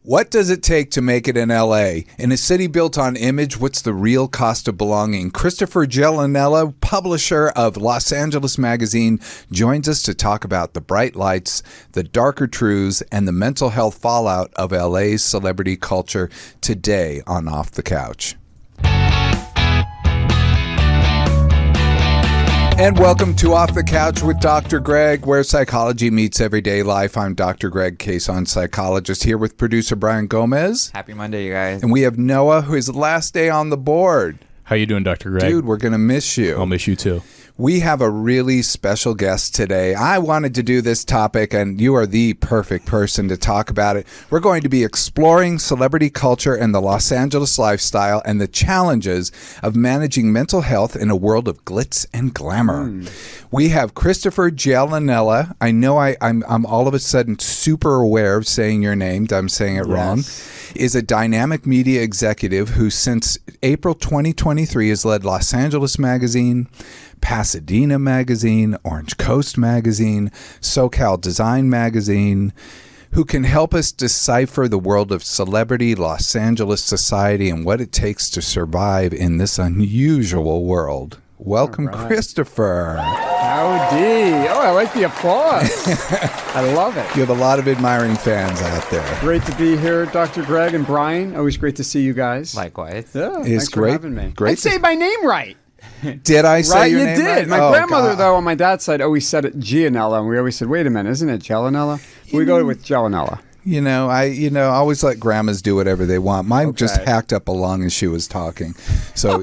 What does it take to make it in L.A.? In a city built on image, what's the real cost of belonging? Chistopher Gialanella, publisher of Los Angeles Magazine, joins us to talk about the bright lights, the darker truths, and the mental health fallout of L.A.'s celebrity culture today on Off the Couch. And welcome to Off the Couch with Dr. Greg, where psychology meets everyday life. I'm Dr. Greg Cason, psychologist, here with producer Brian Gomez. Happy Monday, you guys. And we have Noah, who is the last day on the board. How you doing, Dr. Greg? Dude, we're going to miss you. I'll miss you too. We have a really special guest today. I wanted to do this topic, and you are the perfect person to talk about it. We're going to be exploring celebrity culture and the Los Angeles lifestyle and the challenges of managing mental health in a world of glitz and glamour. We have Chistopher Gialanella. I know I'm all of a sudden super aware of saying your name. I'm saying it wrong. Is a dynamic media executive who since April 2023 has led Los Angeles Magazine, Pasadena Magazine, Orange Coast Magazine, SoCal Design Magazine, who can help us decipher the world of celebrity, Los Angeles society, and what it takes to survive in this unusual world. Welcome, right. Chistopher. Howdy. Oh, I like the applause. I love it. You have a lot of admiring fans out there. Great to be here, Dr. Greg and Brian. Always great to see you guys. Likewise. Yeah, It's thanks great. for having me. Great I say my name right. Did I say right? your You name did. right? My Oh, grandmother, God. though, on my dad's side, always said it Gialanella, and we always said, wait a minute, isn't it Gialanella? We go with Gialanella. I always let grandmas do whatever they want. Mine just Okay. hacked up along as she was talking, so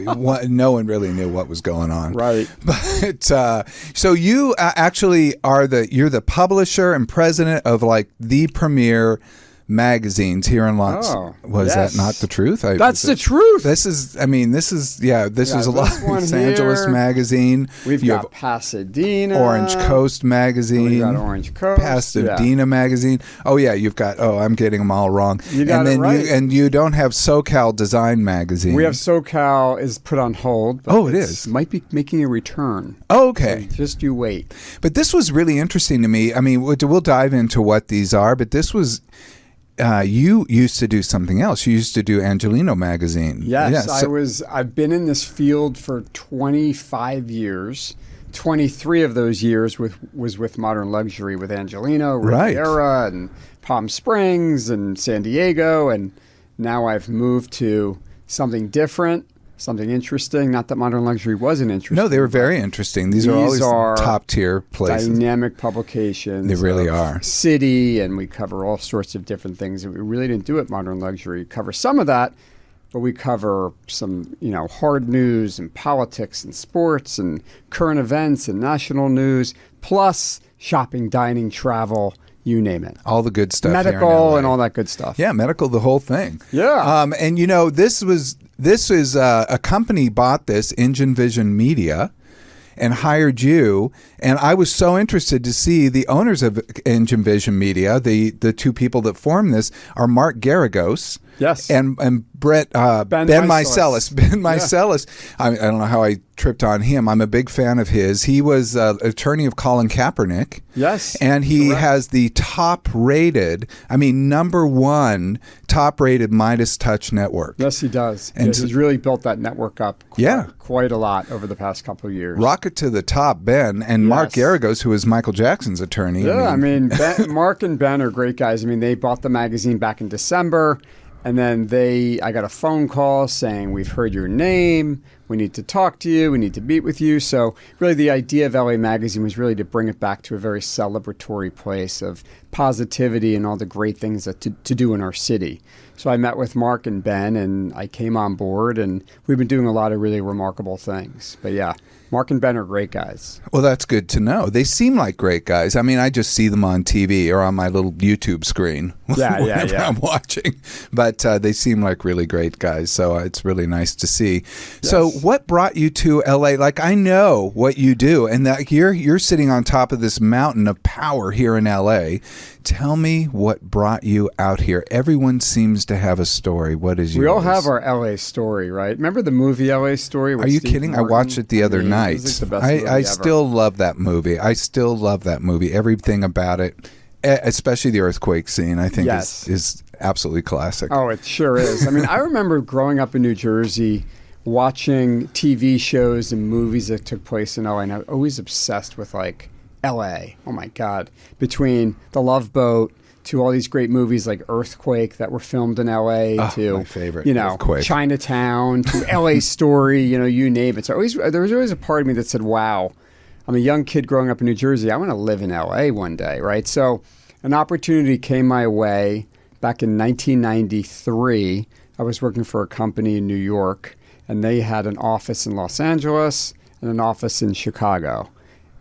no one really knew what was going on. Right. But so you actually you're the publisher and president of like the premier magazines here in Los. Oh, was yes. that not the truth? That's the truth. This is a lot. this one Los Angeles here. Magazine. We've You got have Pasadena. Orange Coast Magazine. We got Orange Coast. Pasadena Magazine. Oh yeah, you've got. Oh, I'm getting them all wrong. You got and then it right. you don't have SoCal Design Magazine. We have SoCal is put on hold. But Oh, it is. Might be making a return. Oh, okay. So just you wait. But this was really interesting to me. I mean, we'll dive into what these are, but this was. You used to do something else. You used to do Angelino Magazine. Yes, Yeah, I've been in this field for 25 years. 23 of those years was with Modern Luxury with Angelino, Right. Riviera, and Palm Springs, and San Diego, and now I've moved to something different, something interesting. Not that Modern Luxury wasn't interesting. No, they were very interesting. These are always top tier places. Dynamic publications. They really of are. City, and we cover all sorts of different things that we really didn't do at Modern Luxury. We cover some of that, but we cover some, hard news and politics and sports and current events and national news, plus shopping, dining, travel, you name it. All the good stuff. here in Medical LA. and all that good stuff. Yeah, medical, the whole thing. Yeah. And this is a company bought this, Engine Vision Media, and hired you. And I was so interested to see the owners of Engine Vision Media, the two people that formed this, are Mark Garagos. Yes. And Brett Ben Meiselas. Ben Meiselas. I don't know how I tripped on him. I'm a big fan of his. He was attorney of Colin Kaepernick. Yes. And he correct. has the number one top-rated Midas Touch network. Yes, he does. And He's really built that network up quite a lot over the past couple of years. Rocket to the top, Ben. And Mark Garagos, who is Michael Jackson's attorney. Yeah, Mark and Ben are great guys. I mean, they bought the magazine back in December. And then I got a phone call saying, we've heard your name. We need to talk to you. We need to meet with you. So really the idea of LA Magazine was really to bring it back to a very celebratory place of positivity and all the great things to do in our city. So I met with Mark and Ben, and I came on board, and we've been doing a lot of really remarkable things. But yeah, Mark and Ben are great guys. Well, that's good to know. They seem like great guys. I mean, I just see them on TV or on my little YouTube screen whenever I'm watching. But they seem like really great guys, so it's really nice to see. Yes. So what brought you to LA? Like, I know what you do, and that you're sitting on top of this mountain of power here in LA. Tell me what brought you out here. Everyone seems to have a story. What is yours? We all have our LA story, right? Remember the movie LA Story? Are you kidding? Martin? I watched it the other night. It was like the best movie I ever. still love that movie. Everything about it. Especially the earthquake scene, I think Yes. is absolutely classic. Oh, it sure is. I mean, I remember growing up in New Jersey, watching TV shows and movies that took place in LA, and I was always obsessed with like LA. Oh my God. Between The Love Boat to all these great movies like Earthquake that were filmed in LA, to my favorite, you know, Earthquake. Chinatown, to LA Story, you know, you name it. So there was always a part of me that said, wow, I'm a young kid growing up in New Jersey. I want to live in LA one day, right? So an opportunity came my way back in 1993. I was working for a company in New York, and they had an office in Los Angeles and an office in Chicago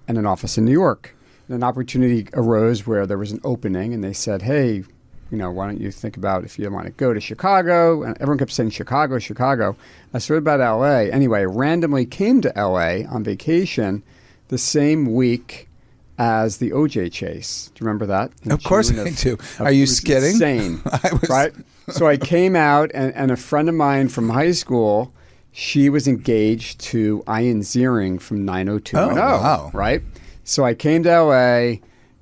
and an office in New York. And an opportunity arose where there was an opening, and they said, hey, you know, why don't you think about if you want to go to Chicago? And everyone kept saying Chicago, Chicago. I said, what about LA? Anyway, randomly came to LA on vacation the same week as the OJ chase. Do you remember that? Of course I do. Are you kidding? Insane, right? So I came out, and a friend of mine from high school, she was engaged to Ian Ziering from 90210. Oh, wow. Right? So I came to LA,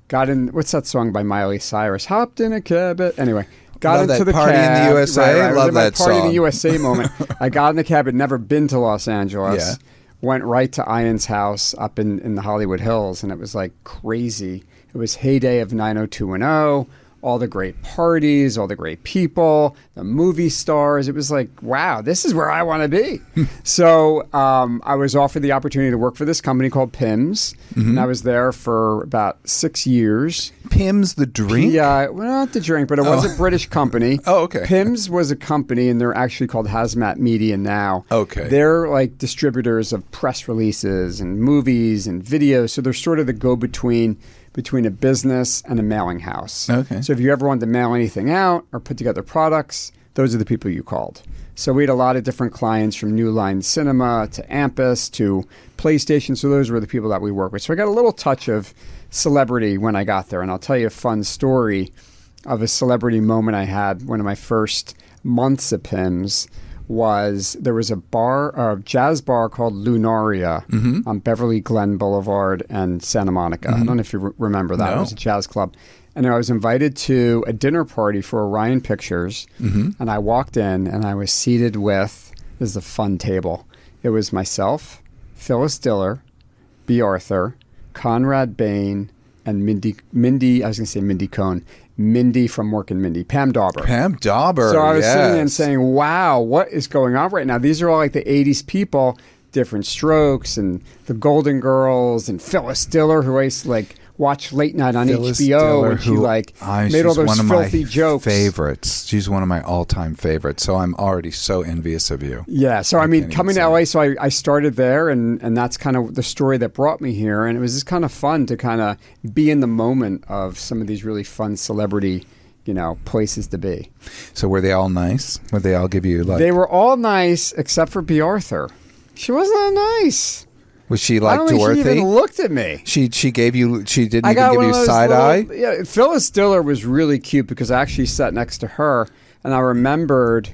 got in, what's that song by Miley Cyrus? Hopped in a cab. Anyway, got Love into that the Party cab. in the USA. Right. Love that Party in song. the USA moment. I got in the cab, had never been to Los Angeles. Yeah. Went right to Ian's house up in the Hollywood Hills, and it was like crazy. It was heyday of 90210, all the great parties, all the great people, the movie stars. It was like, wow, this is where I want to be. So I was offered the opportunity to work for this company called PIMS, and I was there for about 6 years. Pim's the drink? Yeah, well, not the drink, but it was a British company. Oh, okay. PIMS was a company, and they're actually called Hazmat Media now. Okay. They're like distributors of press releases and movies and videos, so they're sort of the go-between between a business and a mailing house. Okay. So if you ever wanted to mail anything out or put together products, those are the people you called. So we had a lot of different clients, from New Line Cinema to Ampus to PlayStation. So those were the people that we worked with. So I got a little touch of celebrity when I got there. And I'll tell you a fun story of a celebrity moment I had. One of my first months at PIMS was there was a jazz bar called Lunaria on Beverly Glen Boulevard and Santa Monica. I don't know if you remember that. No. It was a jazz club. And I was invited to a dinner party for Orion Pictures. And I walked in, and I was seated with, this is a fun table. It was myself, Phyllis Diller, B. Arthur, Conrad Bain, and Mindy, I was going to say Mindy Cohn, Mindy from Mork and Mindy, Pam Dauber. Pam Dauber. So I was sitting yes. and saying, wow, what is going on right now? These are all like the 80s people, Different Strokes and the Golden Girls and Phyllis Diller, who I used to like watch late night on Phyllis HBO, Diller, and she who like made she's all those one of filthy my jokes. favorites. She's one of my all-time favorites. So I'm already so envious of you. Yeah, so I mean, can't coming even to say LA, so I started there, and that's kind of the story that brought me here, and it was just kind of fun to kind of be in the moment of some of these really fun celebrity, you know, places to be. So were they all nice? Would they all give you like? They were all nice except for B. Arthur. She wasn't that nice. Was she I like don't think Dorothy? she even looked at me. She gave you. She didn't I even got give one you of those side eye. Yeah, Phyllis Diller was really cute because I actually sat next to her, and I remembered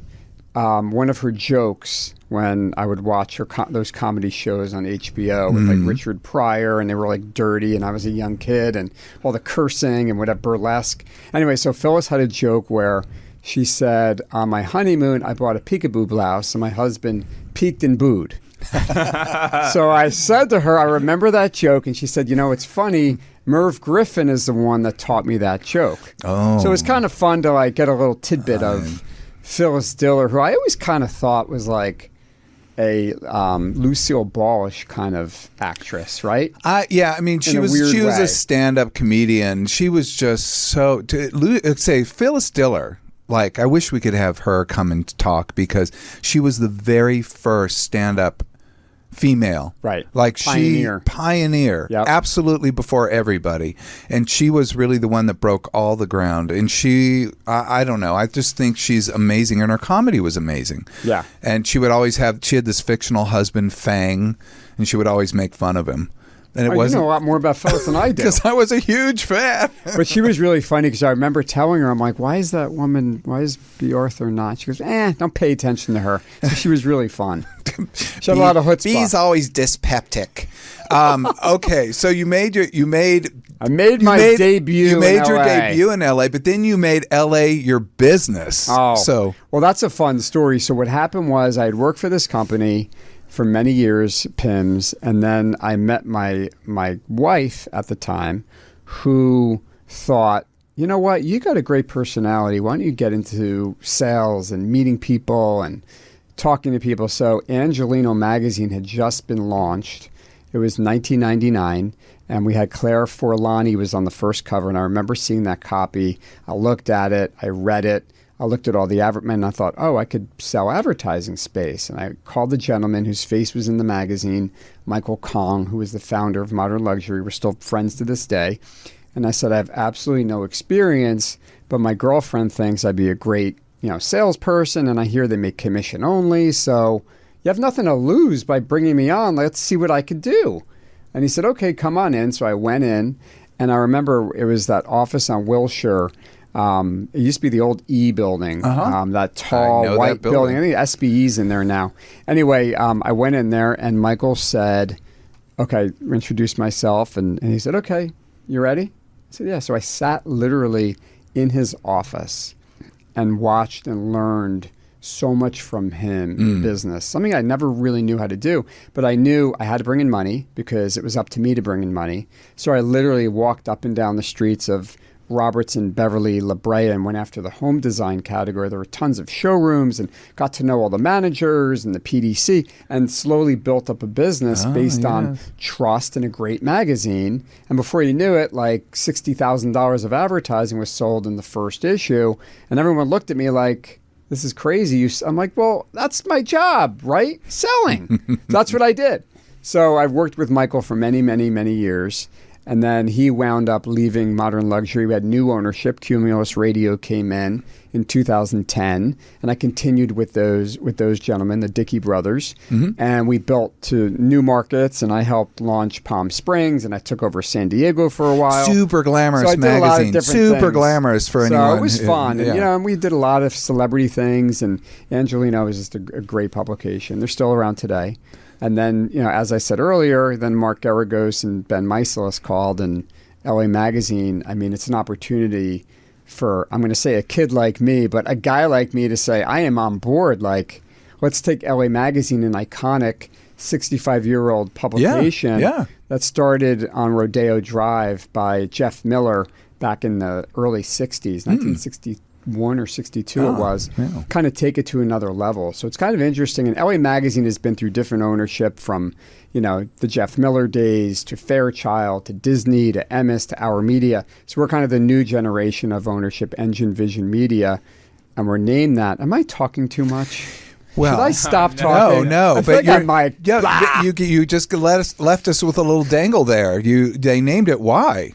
one of her jokes when I would watch her those comedy shows on HBO with like Richard Pryor, and they were like dirty, and I was a young kid, and all the cursing and whatever, burlesque. Anyway, so Phyllis had a joke where she said, on my honeymoon, I bought a peekaboo blouse, and my husband peeked and booed. So I said to her, I remember that joke, and she said, you know, it's funny, Merv Griffin is the one that taught me that joke. Oh. So it was kind of fun to like get a little tidbit of Phyllis Diller, who I always kind of thought was like a Lucille Ballish kind of actress, right? Yeah, I mean, she a was weird a way. stand-up comedian. She was just so. Say Phyllis Diller. Like, I wish we could have her come and talk, because she was the very first stand-up female. Right. Like pioneer. Yep. Absolutely before everybody. And she was really the one that broke all the ground. And I don't know. I just think she's amazing. And her comedy was amazing. Yeah. And she had this fictional husband, Fang, and she would always make fun of him. And it You wasn't know a lot more about Phyllis than I do. because I was a huge fan. But she was really funny because I remember telling her, I'm like, why is B. Arthur not? She goes, don't pay attention to her. So she was really fun. She had a lot of chutzpah. B's always dyspeptic. Okay, so you made I made my debut. You made in your LA. debut in LA, but then you made LA your business. Oh, well, that's a fun story. So what happened was I had worked for this company for many years, PIMS, and then I met my wife at the time, who thought, you know what, you got a great personality. Why don't you get into sales and meeting people and talking to people? So Angelino Magazine had just been launched. It was 1999, and we had Claire Forlani was on the first cover, and I remember seeing that copy. I looked at it, I read it, I looked at all the advertisements, and I thought, oh, I could sell advertising space. And I called the gentleman whose face was in the magazine, Michael Kong, who was the founder of Modern Luxury. We're still friends to this day. And I said, I have absolutely no experience, but my girlfriend thinks I'd be a great, salesperson, and I hear they make commission only, so you have nothing to lose by bringing me on. Let's see what I could do. And he said, okay, come on in. So I went in, and I remember it was that office on Wilshire. It used to be the old E building, that tall white building. I think SBE's in there now. Anyway, I went in there, and Michael said, okay, introduced myself, and he said, okay, you ready? I said, yeah. So I sat literally in his office and watched and learned so much from him in business, something I never really knew how to do, but I knew I had to bring in money because it was up to me to bring in money. So I literally walked up and down the streets of Robertson, Beverly, La Brea, and went after the home design category. There were tons of showrooms and got to know all the managers and the PDC, and slowly built up a business based on trust and a great magazine. And before you knew it, like $60,000 of advertising was sold in the first issue, and everyone looked at me like, this is crazy. I'm like, well, that's my job, right? Selling. That's what I did. So I've worked with Michael for many, many, many years. And then he wound up leaving Modern Luxury. We had new ownership. Cumulus Radio came in 2010. And I continued with those gentlemen, the Dickey brothers. And we built to new markets. And I helped launch Palm Springs. And I took over San Diego for a while. Super glamorous magazine. Super glamorous for anyone. So it was fun. And, and we did a lot of celebrity things. And Angelino was just a great publication. They're still around today. And then, as I said earlier, then Mark Garagos and Ben Meiselas called, and LA Magazine, I mean, it's an opportunity for, I'm going to say a kid like me, but a guy like me to say, I am on board. Like, let's take LA Magazine, an iconic 65-year-old publication that started on Rodeo Drive by Jeff Miller back in the early 60s, 1961 or 62 it was, kind of take it to another level. So it's kind of interesting. And LA Magazine has been through different ownership from, the Jeff Miller days to Fairchild to Disney to Emmis to Our Media. So we're kind of the new generation of ownership, Engine Vision Media, and we're named that. Am I talking too much? Well, should I stop talking? No, but you just left us with a little dangle there. They named it why.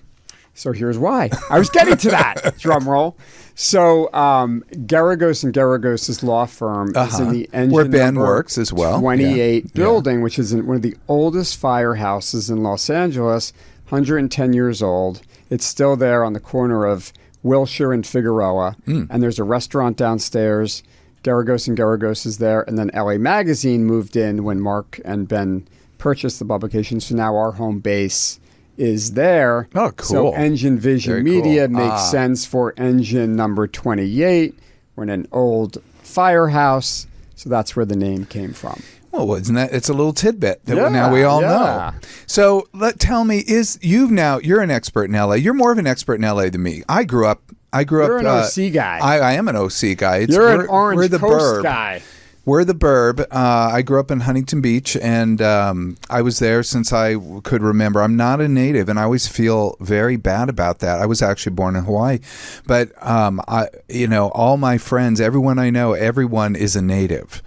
So here's why. I was getting to that. Drum roll. So Garagos and Garagos' law firm is in the engine where Ben works as well. 28 building, which is in one of the oldest firehouses in Los Angeles, 110 years old. It's still there on the corner of Wilshire and Figueroa, and there's a restaurant downstairs. Garagos and Garagos is there, and then LA Magazine moved in when Mark and Ben purchased the publication. So now our home base is there. Oh, cool. So Engine Vision Media makes sense for engine number 28. We're in an old firehouse, so that's where the name came from. Well, isn't that? It's a little tidbit that now we all know. So tell me, you're an expert in LA. You're more of an expert in LA than me. I grew up. You're an OC guy. I am an OC guy. You're an Orange Coast guy. We're the burb. I grew up in Huntington Beach, and I was there since I could remember. I'm not a native, and I always feel very bad about that. I was actually born in Hawaii, but all my friends, everyone I know, everyone is a native.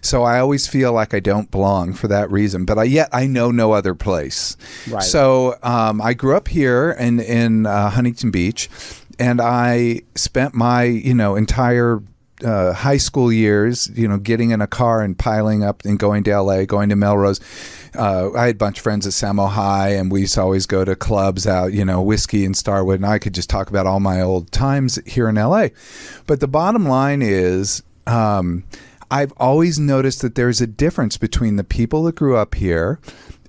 So I always feel like I don't belong for that reason, but yet I know no other place. Right. So I grew up here in Huntington Beach, and I spent my entire high school years, getting in a car and piling up and going to LA, going to Melrose. I had a bunch of friends at Samo High, and we used to always go to clubs out, Whiskey and Starwood, and I could just talk about all my old times here in LA. But the bottom line is, I've always noticed that there's a difference between the people that grew up here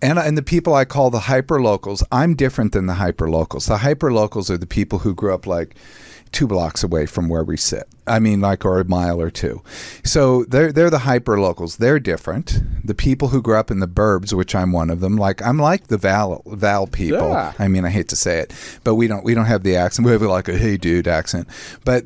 And the people I call the hyperlocals, I'm different than the hyperlocals. The hyperlocals are the people who grew up like 2 blocks away from where we sit. I mean, like, or a mile or two. So they're the hyperlocals. They're different. The people who grew up in the burbs, which I'm one of them, like I'm like the Val people. Yeah. I mean, I hate to say it, but we don't have the accent. We have like a hey dude accent, but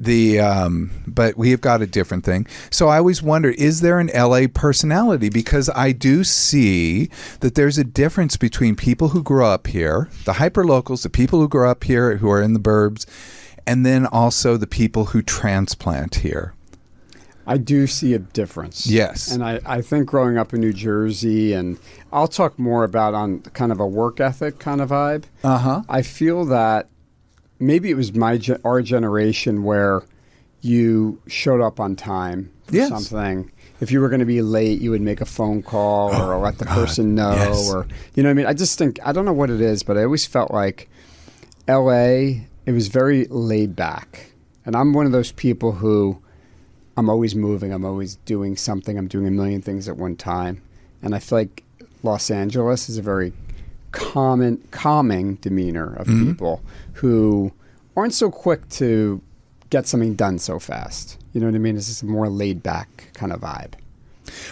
but we've got a different thing. So I always wonder, is there an LA personality? Because I do see that there's a difference between people who grew up here, the hyperlocals, the people who grew up here who are in the burbs, and then also the people who transplant here. I do see a difference. Yes. And I think growing up in New Jersey, and I'll talk more about on kind of a work ethic kind of vibe. Uh-huh. I feel that maybe it was our generation where you showed up on time for Yes. something. If you were going to be late, you would make a phone call or let the person know. Yes. Or, you know what I mean? I just think, I don't know what it is, but I always felt like LA, it was very laid back. And I'm one of those people who I'm always moving. I'm always doing something. I'm doing a million things at one time. And I feel like Los Angeles is a very calming demeanor of people who aren't so quick to get something done so fast. You know what I mean? It's just a more laid back kind of vibe.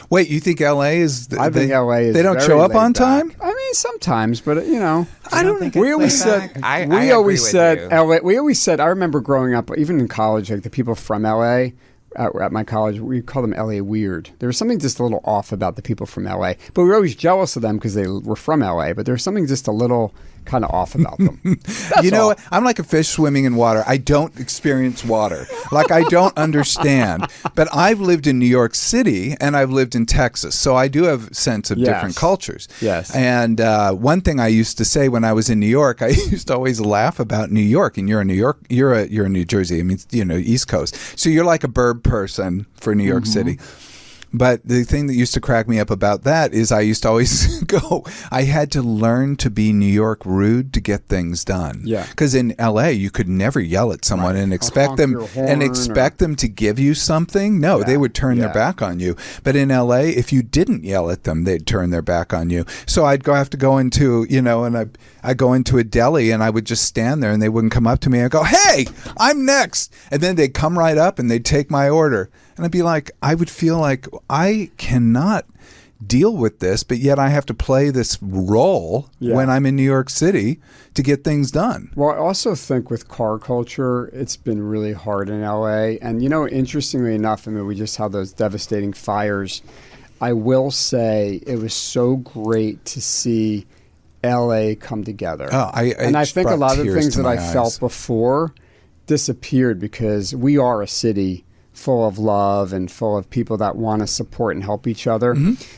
Wait, you think LA is? I think LA is. They don't very show up laid on back. time? I mean, sometimes, but you know, I don't think we it's always laid said. back. I we agree always with said you. LA. We always said. I remember growing up, even in college, like the people from LA. At my college, we call them LA weird. There was something just a little off about the people from LA, but we were always jealous of them because they were from LA. But there was something just a little kind of off about them. That's You know all. what? I'm like a fish swimming in water. I don't experience water. Like, I don't understand. But I've lived in New York City and I've lived in Texas. So I do have a sense of Yes. different cultures. Yes. And one thing I used to say when I was in New York, I used to always laugh about New York. And you're in New York, you're in New Jersey. I mean, you know, East Coast. So you're like a burb person for New York City. But the thing that used to crack me up about that is I used to always go, I had to learn to be New York rude to get things done. Yeah. Because in LA, you could never yell at someone and expect honk them your horn them to give you something. No, Yeah. they would turn their Yeah. back on you. But in LA, if you didn't yell at them, they'd turn their back on you. So I'd have to go into, you know, and I go into a deli and I would just stand there and they wouldn't come up to me. I'd go, hey, I'm next. And then they'd come right up and they'd take my order. And I'd be like, I would feel like I cannot deal with this, but yet I have to play this role Yeah. when I'm in New York City to get things done. Well, I also think with car culture, it's been really hard in LA. And, you know, interestingly enough, I mean, we just had those devastating fires. I will say it was so great to see LA come together. Oh, I think a lot of the things that I felt before disappeared because we are a city full of love and full of people that want to support and help each other.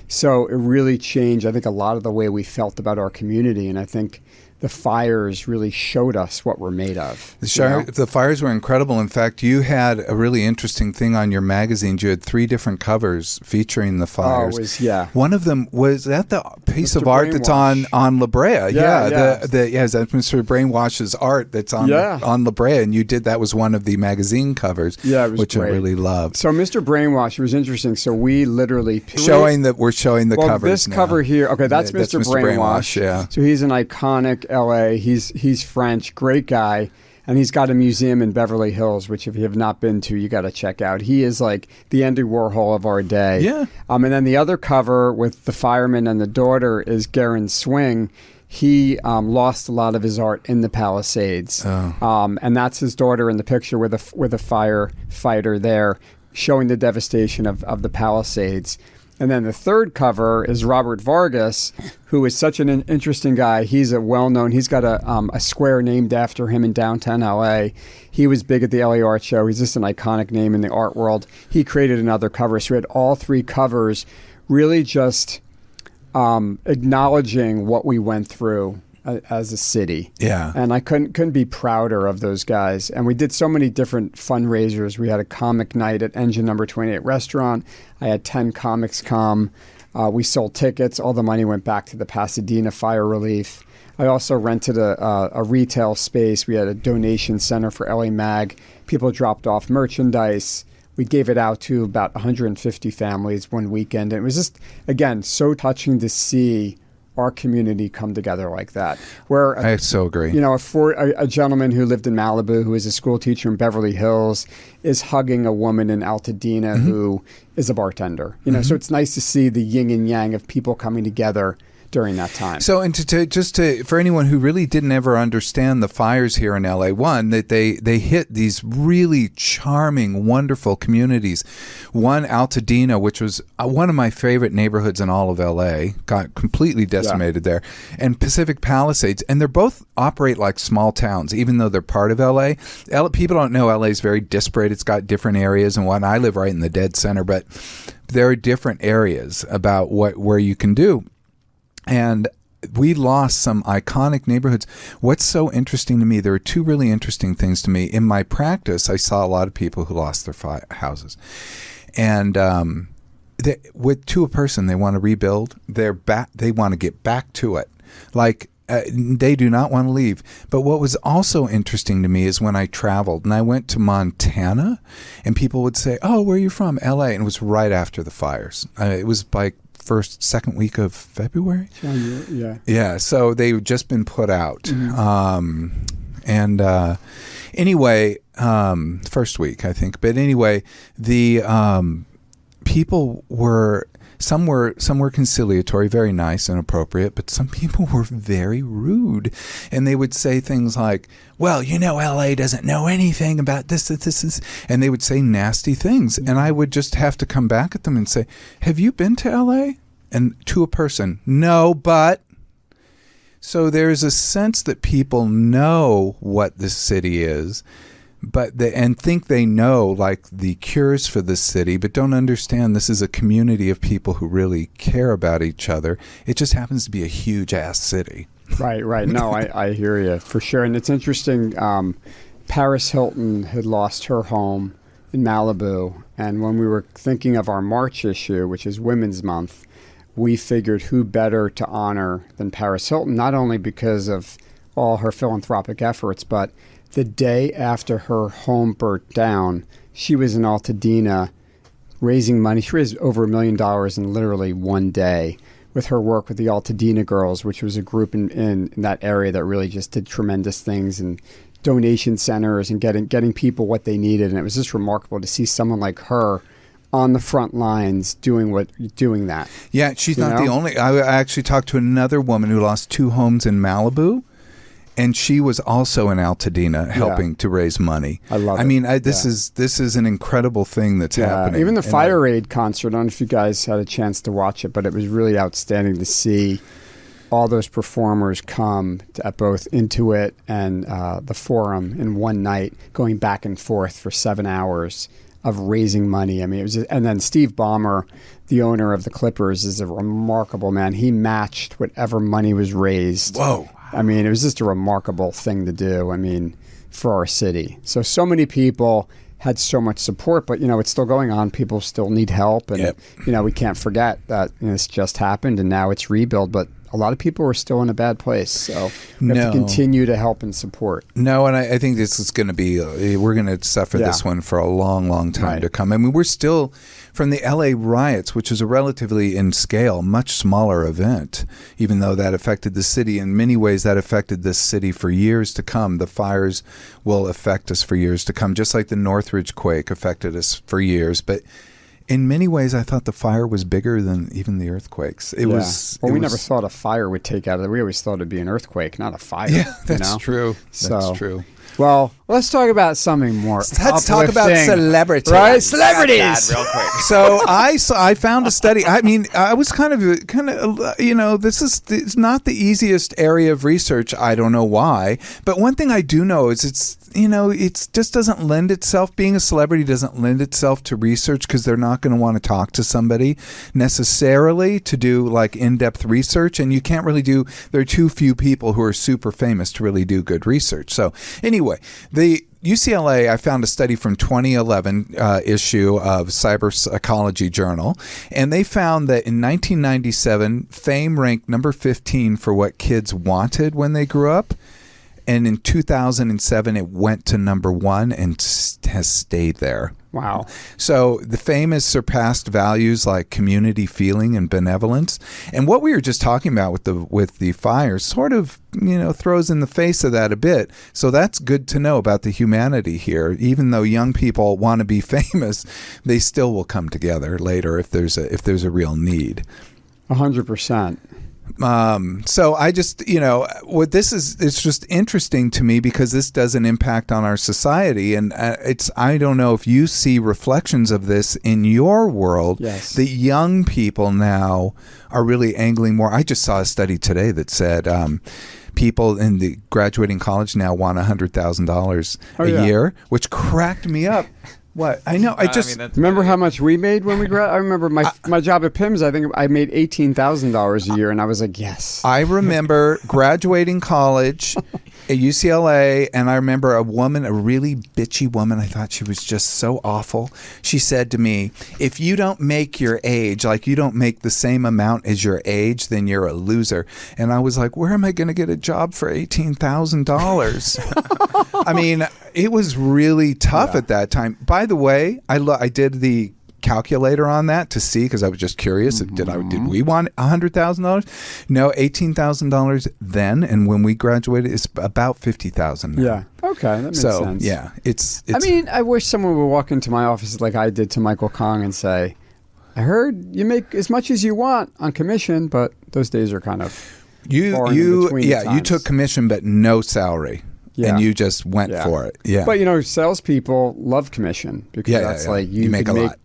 So it really changed, I think, a lot of the way we felt about our community. And I think the fires really showed us what we're made of. The fires were incredible. In fact, you had a really interesting thing on your magazine. You had 3 different covers featuring the fires. Oh, it was, yeah. One of them was that the piece Mr. of art that's Brainwash. on La Brea. Yeah. Yes, that's Mr. Brainwash's art that's on La Brea, and you did that was one of the magazine covers. Yeah, it was which great. I really loved. So Mr. Brainwash, it was interesting. So we literally We're showing the covers. This now. cover here, okay, that's Yeah, Mr. Brainwash. Yeah. So he's an iconic LA. He's French, great guy, and he's got a museum in Beverly Hills, which if you have not been to, you got to check out. He is like the Andy Warhol of our day. Yeah. And then the other cover with the fireman and the daughter is Garen Swing. He lost a lot of his art in the Palisades, and that's his daughter in the picture with a firefighter there, showing the devastation of the Palisades. And then the third cover is Robert Vargas, who is such an interesting guy. He's a well-known. He's got a square named after him in downtown LA. He was big at the LA Art Show. He's just an iconic name in the art world. He created another cover. So we had all 3 covers really just acknowledging what we went through as a city. Yeah. And I couldn't be prouder of those guys. And we did so many different fundraisers. We had a comic night at Engine Number 28 restaurant. I had 10 comics come. We sold tickets. All the money went back to the Pasadena fire relief. I also rented a retail space. We had a donation center for LA Mag. People dropped off merchandise. We gave it out to about 150 families one weekend. And it was just, again, so touching to see our community come together like that. Where I so agree. You know, a gentleman who lived in Malibu, who is a school teacher in Beverly Hills, is hugging a woman in Altadena who is a bartender. You know, so it's nice to see the yin and yang of people coming together during that time. So, and for anyone who really didn't ever understand the fires here in LA, one, that they hit these really charming, wonderful communities. One, Altadena, which was one of my favorite neighborhoods in all of LA, got completely decimated there, and Pacific Palisades, and they're both operate like small towns, even though they're part of LA. People don't know LA is very disparate. It's got different areas and whatnot. I live right in the dead center, but there are different areas about where you can do. And we lost some iconic neighborhoods. What's so interesting to me, there are two really interesting things to me. In my practice, I saw a lot of people who lost their houses. And to a person, they want to rebuild. They want to get back to it. Like, they do not want to leave. But what was also interesting to me is when I traveled, and I went to Montana, and people would say, "Oh, where are you from?" LA. And it was right after the fires. It was like second week of February. Yeah. So they've just been put out. Anyway, first week, I think. But anyway, the people were some were conciliatory, very nice and appropriate, but some people were very rude, and they would say things like, "Well, you know, LA doesn't know anything about this," and they would say nasty things, and I would just have to come back at them and say, "Have you been to LA?" And to a person, "No, but." So there's a sense that people know what the city is, and think they know like the cures for the city, but don't understand this is a community of people who really care about each other. It just happens to be a huge ass city. Right. No, I hear you for sure. And it's interesting. Paris Hilton had lost her home in Malibu. And when we were thinking of our March issue, which is Women's Month, we figured who better to honor than Paris Hilton, not only because of all her philanthropic efforts, but the day after her home burnt down, she was in Altadena raising money. She raised over $1 million in literally one day with her work with the Altadena Girls, which was a group in that area that really just did tremendous things, and donation centers and getting people what they needed. And it was just remarkable to see someone like her on the front lines doing that. Yeah, she's not the only. I actually talked to another woman who lost 2 homes in Malibu, and she was also in Altadena helping to raise money. I love it. I mean, this is an incredible thing that's happening. Even the Fire Aid concert, I don't know if you guys had a chance to watch it, but it was really outstanding to see all those performers come at both Intuit and the Forum in one night, going back and forth for 7 hours of raising money. I mean, it was and then Steve Ballmer, the owner of the Clippers, is a remarkable man. He matched whatever money was raised. Whoa. I mean, it was just a remarkable thing to do, I mean, for our city. So many people had so much support, but, it's still going on. People still need help. And, we can't forget that this just happened and now it's rebuild. But a lot of people are still in a bad place. So we have to continue to help and support. No, and I think this is going to be, we're going to suffer this one for a long, long time to come. I mean, we're still, from the LA riots, which is a relatively, in scale, much smaller event, even though that affected the city. In many ways, that affected this city for years to come. The fires will affect us for years to come, just like the Northridge quake affected us for years. But in many ways, I thought the fire was bigger than even the earthquakes. We never thought a fire would take out of it. We always thought it'd be an earthquake, not a fire. Yeah, that's true. That's true. Well, let's talk about something more. Let's talk about celebrities. Right? Celebrities. Real quick. So I found a study. I mean, I was kind of, this is not the easiest area of research. I don't know why. But one thing I do know is it just doesn't lend itself, being a celebrity doesn't lend itself to research because they're not going to want to talk to somebody necessarily to do like in-depth research. And you can't really there are too few people who are super famous to really do good research. So anyway, the UCLA, I found a study from 2011 issue of Cyber Psychology Journal, and they found that in 1997, Fame ranked number 15 for what kids wanted when they grew up. And in 2007, it went to number 1 and has stayed there. Wow. So the fame has surpassed values like community feeling and benevolence. And what we were just talking about with the fire sort of, throws in the face of that a bit. So that's good to know about the humanity here. Even though young people want to be famous, they still will come together later if there's a real need. 100%. So I just, it's just interesting to me because this does an impact on our society. And I don't know if you see reflections of this in your world. Yes. The young people now are really angling more. I just saw a study today that said, people in the graduating college now want $100,000 a year, which cracked me up. What? I know. Remember how much we made when we graduated? I remember my job at PIMS. I think I made $18,000 a year, and I was like, yes. I remember graduating college at UCLA, and I remember a really bitchy woman. I thought she was just so awful. She said to me, "If you don't make your age, like you don't make the same amount as your age, then you're a loser." And I was like, "Where am I going to get a job for $18,000?" I mean, it was really tough at that time. By the way, I did the calculator on that to see because I was just curious. Mm-hmm. Did we want $100,000? No, $18,000 then, and when we graduated, it's about $50,000 now. Yeah. Okay, that makes sense. Yeah, it's. I mean, I wish someone would walk into my office like I did to Michael Kong and say, "I heard you make as much as you want on commission, but those days are kind of far in between times." You took commission but no salary. Yeah. And you just went for it. Yeah. But salespeople love commission because that's like you can make a lot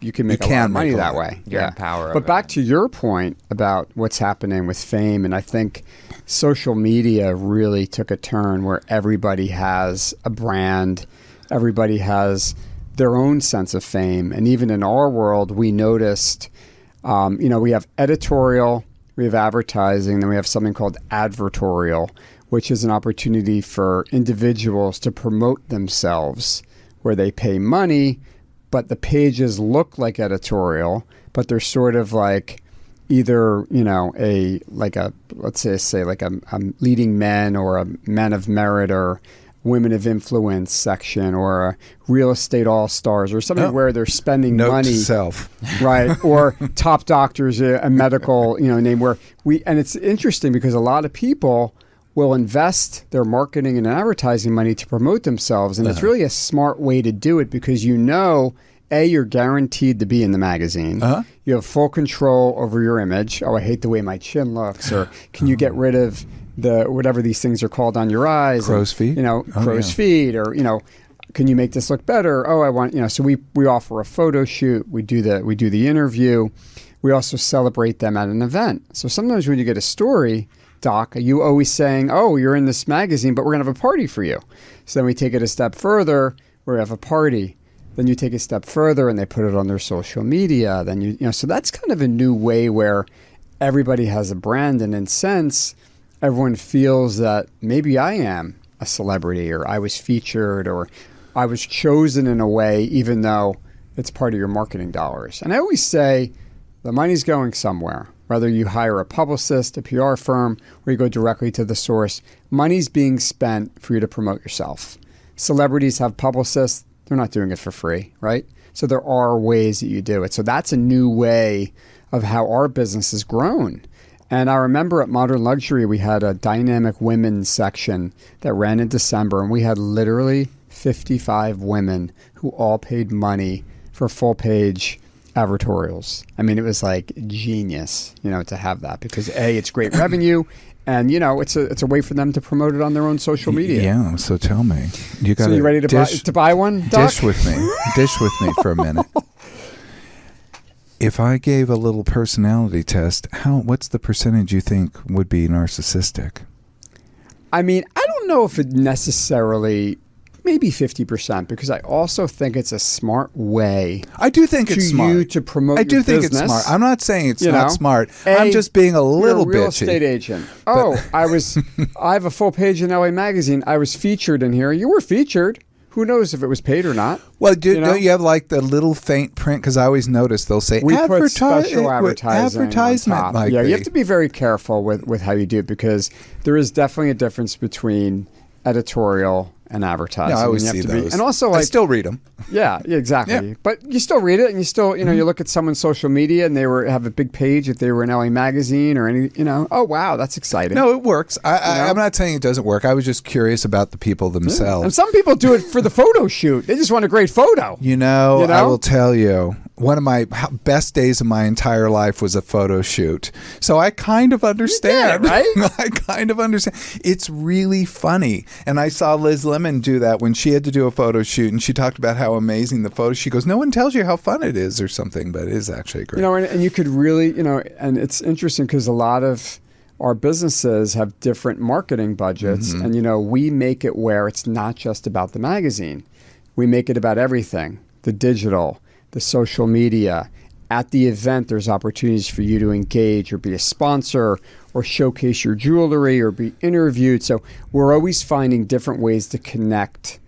of money that way. You're in power. But back to your point about what's happening with fame, and I think social media really took a turn where everybody has a brand, everybody has their own sense of fame, and even in our world, we noticed, we have editorial, we have advertising, then we have something called advertorial, which is an opportunity for individuals to promote themselves where they pay money, but the pages look like editorial, but they're sort of like either, let's say a leading men or a men of merit or women of influence section or a real estate all-stars or something where they're spending money. To self. Right. Or top doctors, a medical, name and it's interesting because a lot of people will invest their marketing and advertising money to promote themselves. And it's really a smart way to do it because you're guaranteed to be in the magazine. You have full control over your image. Oh, I hate the way my chin looks. Or can you get rid of whatever these things are called on your eyes? Crow's feet? Crow's feet. Or, can you make this look better? Oh, I want, so we offer a photo shoot. We do the interview. We also celebrate them at an event. So sometimes when you get a story, Doc, are you always saying, "Oh, you're in this magazine, but we're going to have a party for you"? So then we take it a step further. We have a party. Then you take it a step further, and they put it on their social media. Then so that's kind of a new way where everybody has a brand, and in a sense, everyone feels that maybe I am a celebrity, or I was featured, or I was chosen in a way, even though it's part of your marketing dollars. And I always say, the money's going somewhere. Whether you hire a publicist, a PR firm, or you go directly to the source, money's being spent for you to promote yourself. Celebrities have publicists. They're not doing it for free, right? So there are ways that you do it. So that's a new way of how our business has grown. And I remember at Modern Luxury, we had a dynamic women's section that ran in December, and we had literally 55 women who all paid money for full-page advertorials. I mean, it was like genius, to have that because it's great revenue, and it's a way for them to promote it on their own social media. Yeah. So tell me, you ready to buy one? Doc? Dish with me for a minute. If I gave a little personality test, what's the percentage you think would be narcissistic? I mean, I don't know if it necessarily. Maybe 50%, because I also think it's a smart way. I do think it's smart. You to promote I do your think business. it's smart. I'm not saying it's not smart. I'm just being a little you're a real bitchy. estate agent. I have a full page in LA Magazine. I was featured in here. You were featured. Who knows if it was paid or not? Well, don't you have like the little faint print? Because I always notice they'll say we put special advertisement. Like you have to be very careful with how you do it because there is definitely a difference between editorial and advertising. No, I always and you see have to those. and also, I like, still read them. yeah, exactly. Yeah. But you still read it, and you still, you look at someone's social media, and they have a big page if they were in LA Magazine or any, oh wow, that's exciting. No, it works. I'm not saying it doesn't work. I was just curious about the people themselves. And some people do it for the photo shoot. They just want a great photo. I will tell you, one of my best days of my entire life was a photo shoot. So I kind of understand. You did, right? I kind of understand. It's really funny. And I saw Liz Lemon do that when she had to do a photo shoot, and she talked about how amazing the photo. She goes, no one tells you how fun it is or something, but it is actually great. And you could really, and it's interesting because a lot of our businesses have different marketing budgets, and, we make it where it's not just about the magazine. We make it about everything, the digital, the social media. At the event, there's opportunities for you to engage or be a sponsor or showcase your jewelry or be interviewed. So we're always finding different ways to connect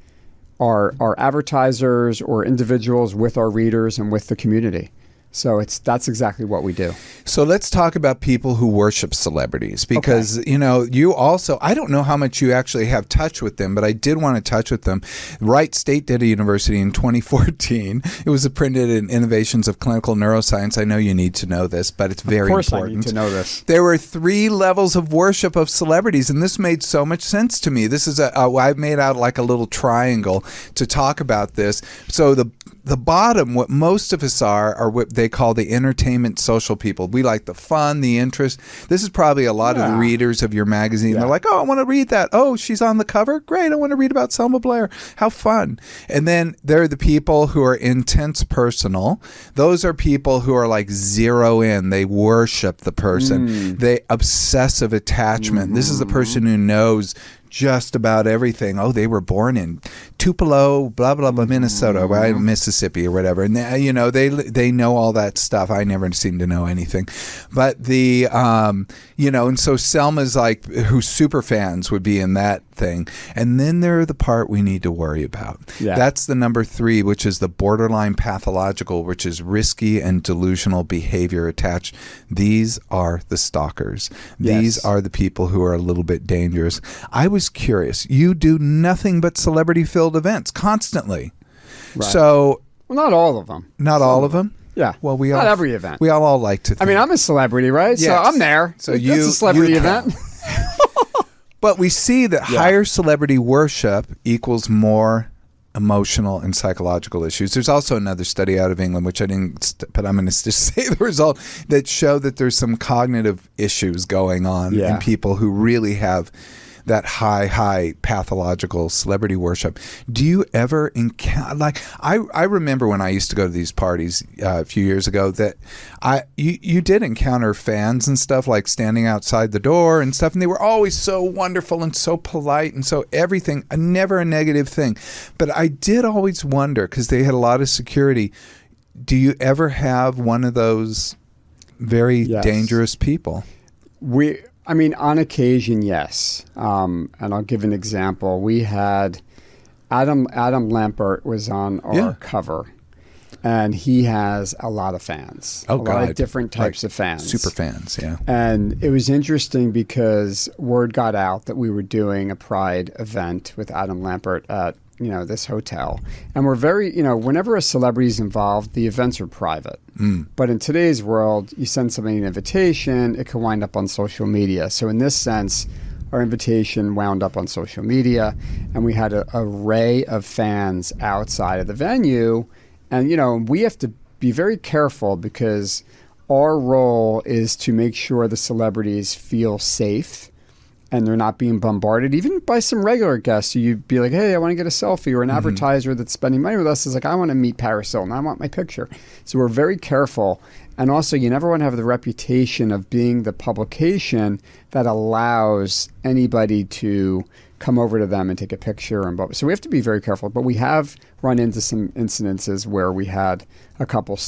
our advertisers or individuals with our readers and with the community. So that's exactly what we do. So let's talk about people who worship celebrities because, you also, I don't know how much you actually have touch with them, but I did want to touch with them. Wright State did a university in 2014. It was printed in Innovations of Clinical Neuroscience. I know you need to know this, but it's very important. Of course I need to know this. There were 3 levels of worship of celebrities, and this made so much sense to me. This is I made out like a little triangle to talk about this. So the bottom, what most of us are what they call the entertainment social people. We like the fun, the interest. This is probably a lot of the readers of your magazine. Yeah. They're like, oh, I want to read that. Oh, she's on the cover? Great. I want to read about Selma Blair. How fun. And then there are the people who are intense personal. Those are people who are like zero in. They worship the person. They obsessive attachment. This is the person who knows just about everything. Oh, they were born in Tupelo, blah, blah, blah, Minnesota, right? Mississippi or whatever. And, they know all that stuff. I never seem to know anything. But and so Selma's like, who super fans would be in that thing. And then there are the part we need to worry about. Yeah. That's the number 3, which is the borderline pathological, which is risky and delusional behavior attached. These are the stalkers. These are the people who are a little bit dangerous. I was curious. You do nothing but celebrity-filled events constantly. Right. So, well, not all of them. Not all of them? Yeah. Well, not every event. We all like to think. I mean, I'm a celebrity, right? Yes. So I'm there. So that's a celebrity event. But we see that higher celebrity worship equals more emotional and psychological issues. There's also another study out of England, which I didn't, but I'm going to just say the result, that show that there's some cognitive issues going on in people who really have that high pathological celebrity worship. Do you ever encounter, like, I remember when I used to go to these parties a few years ago that you did encounter fans and stuff, like standing outside the door and stuff, and they were always so wonderful and so polite and so everything, never a negative thing. But I did always wonder, because they had a lot of security, do you ever have one of those very dangerous people? On occasion, yes. And I'll give an example. We had Adam Lampert was on our cover, and he has a lot of fans. A lot of different types of fans. Super fans, yeah. And it was interesting because word got out that we were doing a Pride event with Adam Lampert at this hotel. And we're very, whenever a celebrity is involved, the events are private. But in today's world, you send somebody an invitation, it can wind up on social media. So in this sense, our invitation wound up on social media, and we had an array of fans outside of the venue. And, we have to be very careful because our role is to make sure the celebrities feel safe and they're not being bombarded, even by some regular guests. So you'd be like, hey, I want to get a selfie, or an advertiser that's spending money with us is like, I want to meet Paris Hilton. I want my picture. So we're very careful. And also, you never want to have the reputation of being the publication that allows anybody to come over to them and take a picture. So we have to be very careful. But we have run into some incidences where we had a couple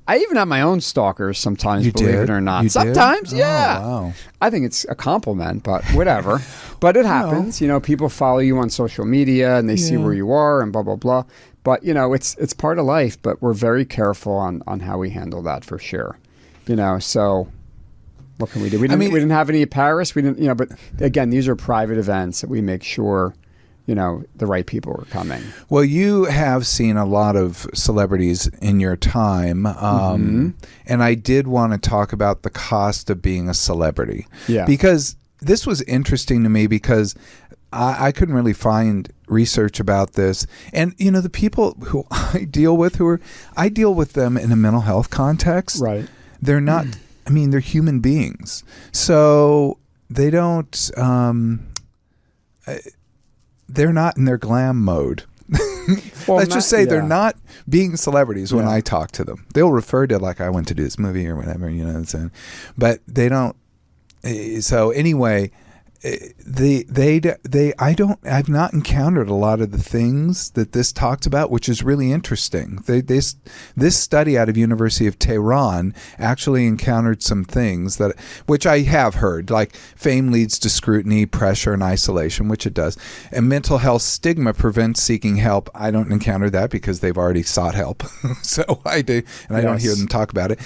I even have my own stalkers sometimes, believe it or not. Sometimes, yeah. Wow. I think it's a compliment, but whatever. But it happens. People follow you on social media and they see where you are and blah, blah, blah. But, it's part of life, but we're very careful on how we handle that for sure. So what can we do? We didn't have any at Paris. We didn't, but again, these are private events that we make sure the right people were coming. Well, you have seen a lot of celebrities in your time, and I did want to talk about the cost of being a celebrity. Yeah. Because this was interesting to me because I couldn't really find research about this. And, the people who I deal with, I deal with them in a mental health context. Right. They're not, they're human beings. So they don't... they're not in their glam mode. Well, Let's just say they're yeah. not being celebrities when Yeah. I talk to them. They'll refer to I went to do this movie or whatever, but they don't. So anyway, I've not encountered a lot of the things that this talks about, which is really interesting. This study out of University of Tehran actually encountered some things which I have heard, like fame leads to scrutiny, pressure, and isolation, which it does. And mental health stigma prevents seeking help. I don't encounter that because they've already sought help. So I do, and I don't hear them talk about it.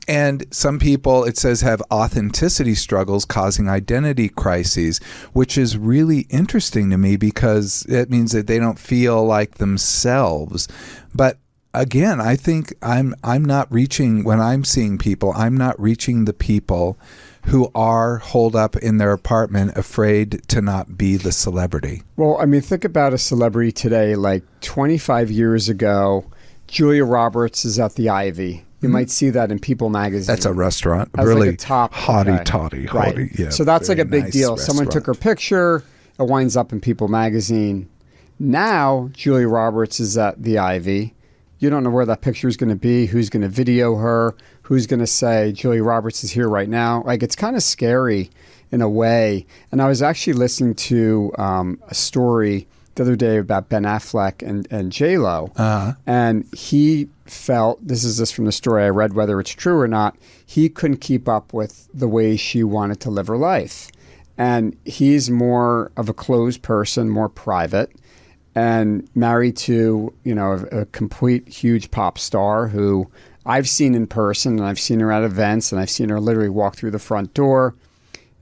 And some people, it says, have authenticity struggles causing identity crises, which is really interesting to me because it means that they don't feel like themselves. But again, I think I'm not reaching, when I'm seeing people, I'm not reaching the people who are holed up in their apartment afraid to not be the celebrity. Well, think about a celebrity today. Like 25 years ago, Julia Roberts is at the Ivy. You might see that in People Magazine. That's a restaurant. As really like a top hotty-totty. Right. Yeah, so that's like a big nice deal. restaurant. Someone took her picture. It winds up in People Magazine. Now, Julia Roberts is at the Ivy. You don't know where that picture is going to be, who's going to video her, who's going to say, Julia Roberts is here right now. It's kind of scary in a way. And I was actually listening to a story the other day about Ben Affleck and J-Lo. And he felt, this is just from the story I read, whether it's true or not, he couldn't keep up with the way she wanted to live her life. And he's more of a closed person, more private, and married to, a complete huge pop star who I've seen in person, and I've seen her at events, and I've seen her literally walk through the front door,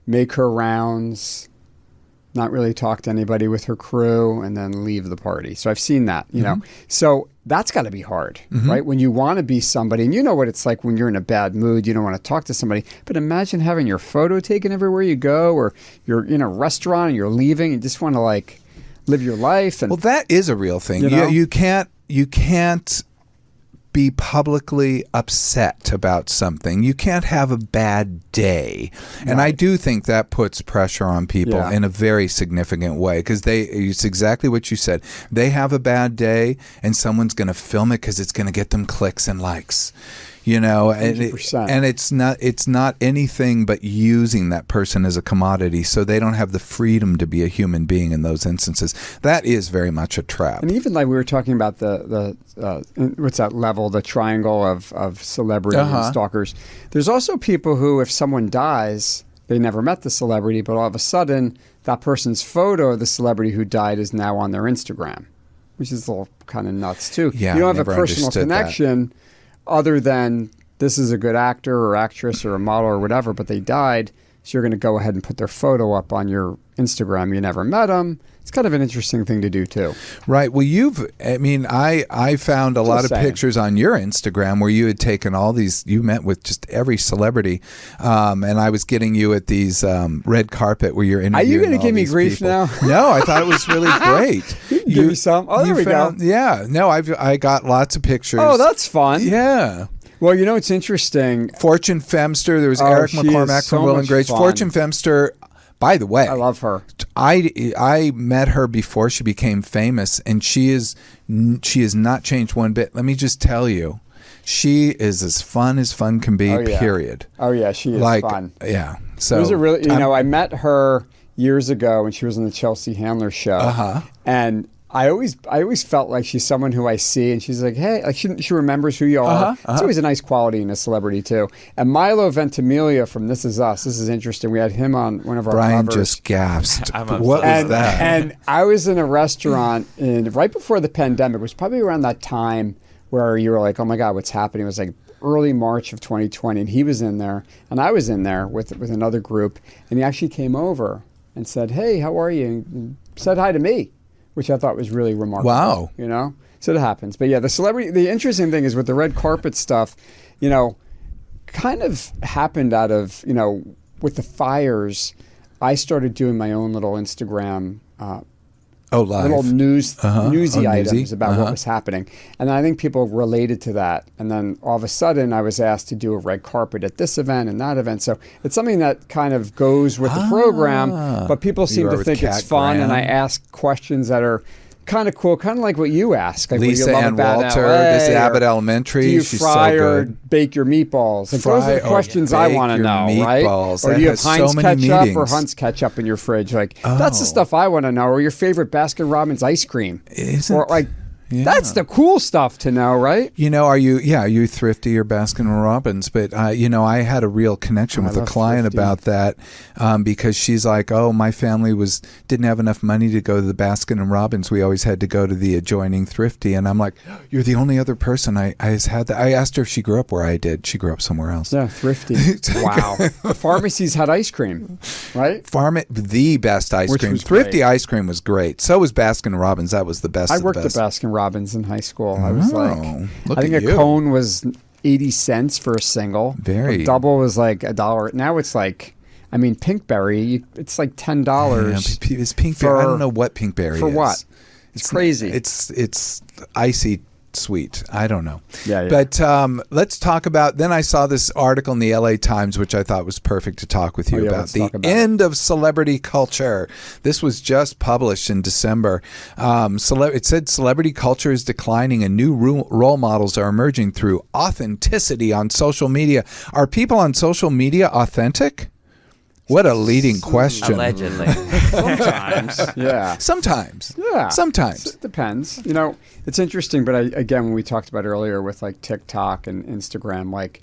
make her rounds, not really talk to anybody with her crew, and then leave the party. So I've seen that, So that's got to be hard, right? When you want to be somebody, and you know what it's like when you're in a bad mood, you don't want to talk to somebody. But imagine having your photo taken everywhere you go, or you're in a restaurant and you're leaving and just want to live your life. And well, that is a real thing. You can't be publicly upset about something. You can't have a bad day. And I do think that puts pressure on people in a very significant way because it's exactly what you said. They have a bad day and someone's going to film it because it's going to get them clicks and likes. And it's not anything but using that person as a commodity, so they don't have the freedom to be a human being in those instances. That is very much a trap. And even like we were talking about the what's that level, the triangle of celebrity and stalkers. There's also people who, if someone dies, they never met the celebrity, but all of a sudden that person's photo of the celebrity who died is now on their Instagram, which is a little kind of nuts too. Yeah, you don't have a never personal understood connection. Other than this is a good actor or actress or a model or whatever, but they died, so you're going to go ahead and put their photo up on your Instagram. You never met them. It's kind of an interesting thing to do too. Right. Well, I found a lot of pictures on your Instagram where you had taken all these, you met with just every celebrity, and I was getting you at these red carpet where you're interviewing. Are you going to give me grief people. now? No, I thought it was really great. Give me some. Oh, there we go. Yeah. No, I got lots of pictures. Oh, that's fun. Yeah. Well, it's interesting. Fortune Femster. There was Eric McCormack from Will and Grace. Fortune Femster. By the way, I love her. I met her before she became famous, and she has not changed one bit. Let me just tell you, she is as fun can be. Period. Oh yeah, she is fun. Yeah. So it was a really, I met her years ago when she was on the Chelsea Handler show, and I always felt like she's someone who I see and she's like, hey, like she remembers who you are. It's always a nice quality in a celebrity too. And Milo Ventimiglia from This Is Us. This is interesting. We had him on one of our Brian covers. Just gasped. What was that? And I was in a restaurant right before the pandemic. It was probably around that time where you were like, oh my God, what's happening? It was like early March of 2020. And he was in there and I was in there with another group. And he actually came over and said, hey, how are you? And said hi to me. which I thought was really remarkable. Wow. You know? So it happens. But yeah, the interesting thing is with the red carpet stuff, you know, kind of happened out of, you know, with the fires, I started doing my own little Instagram live. little newsy items about what Uh-huh. was happening. And I think people related to that. And then all of a sudden I was asked to do a red carpet at this event and that event. So it's something that kind of goes with the program, but people seem are to with think it's Kat fun. And I Graham. ask questions that are kind of cool, kind of like what you ask. Like, Lisa what do you love Ann about Walter, LA, this is or Abbott Elementary. do you She's fry so or good. bake your meatballs? Like, those are the Fry or questions I bake want to your know, right? meatballs. Or That do you have has so Heinz many ketchup or meetings. Hunt's ketchup in your fridge? Like, that's the Oh. stuff I want to know. Or your favorite Baskin Robbins ice cream. Isn't- Or like, Yeah. that's the cool stuff to know, right? You know, are you Thrifty or Baskin Robbins? But you know, I had a real connection with a love client Thrifty. about that because she's like, oh, my family didn't have enough money to go to the Baskin and Robbins. We always had to go to the adjoining Thrifty, and I'm like, you're the only other person I had that. I asked her if she grew up where I did. She grew up somewhere else. Yeah, Thrifty. Wow. The pharmacies had ice cream, right? The best ice Which cream. was Thrifty great. ice cream was great. So was Baskin Robbins. That was the best. I of the worked at best. Baskin Robbins in high school. I was like, look I think at a you. cone was 80 cents for a single. Very. A double was like $1. Now it's like, I mean, Pinkberry, it's like $10. Yeah, it's Pinkberry. I don't know what Pinkberry For is. what? It's crazy. It's icy sweet. I don't know. Yeah. But let's talk about. Then I saw this article in the LA Times, which I thought was perfect to talk with you about. let's The talk about end of celebrity culture. This was just published in December. It said celebrity culture is declining and new role models are emerging through authenticity on social media. Are people on social media authentic? What a leading question. Allegedly. Sometimes. Yeah. Sometimes. Yeah. Sometimes. It depends. You know, it's interesting, but again, when we talked about earlier with like TikTok and Instagram, like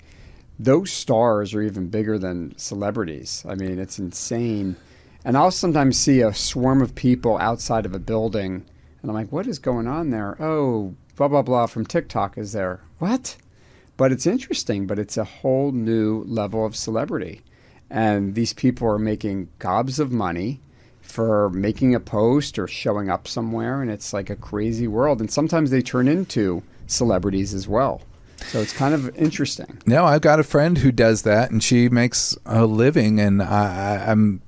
those stars are even bigger than celebrities. I mean, it's insane. And I'll sometimes see a swarm of people outside of a building, and I'm like, what is going on there? Oh, blah, blah, blah from TikTok is there. What? But it's interesting, but it's a whole new level of celebrity. And these people are making gobs of money for making a post or showing up somewhere, and it's like a crazy world. And sometimes they turn into celebrities as well. So it's kind of interesting. No, I've got a friend who does that, and she makes a living, and I'm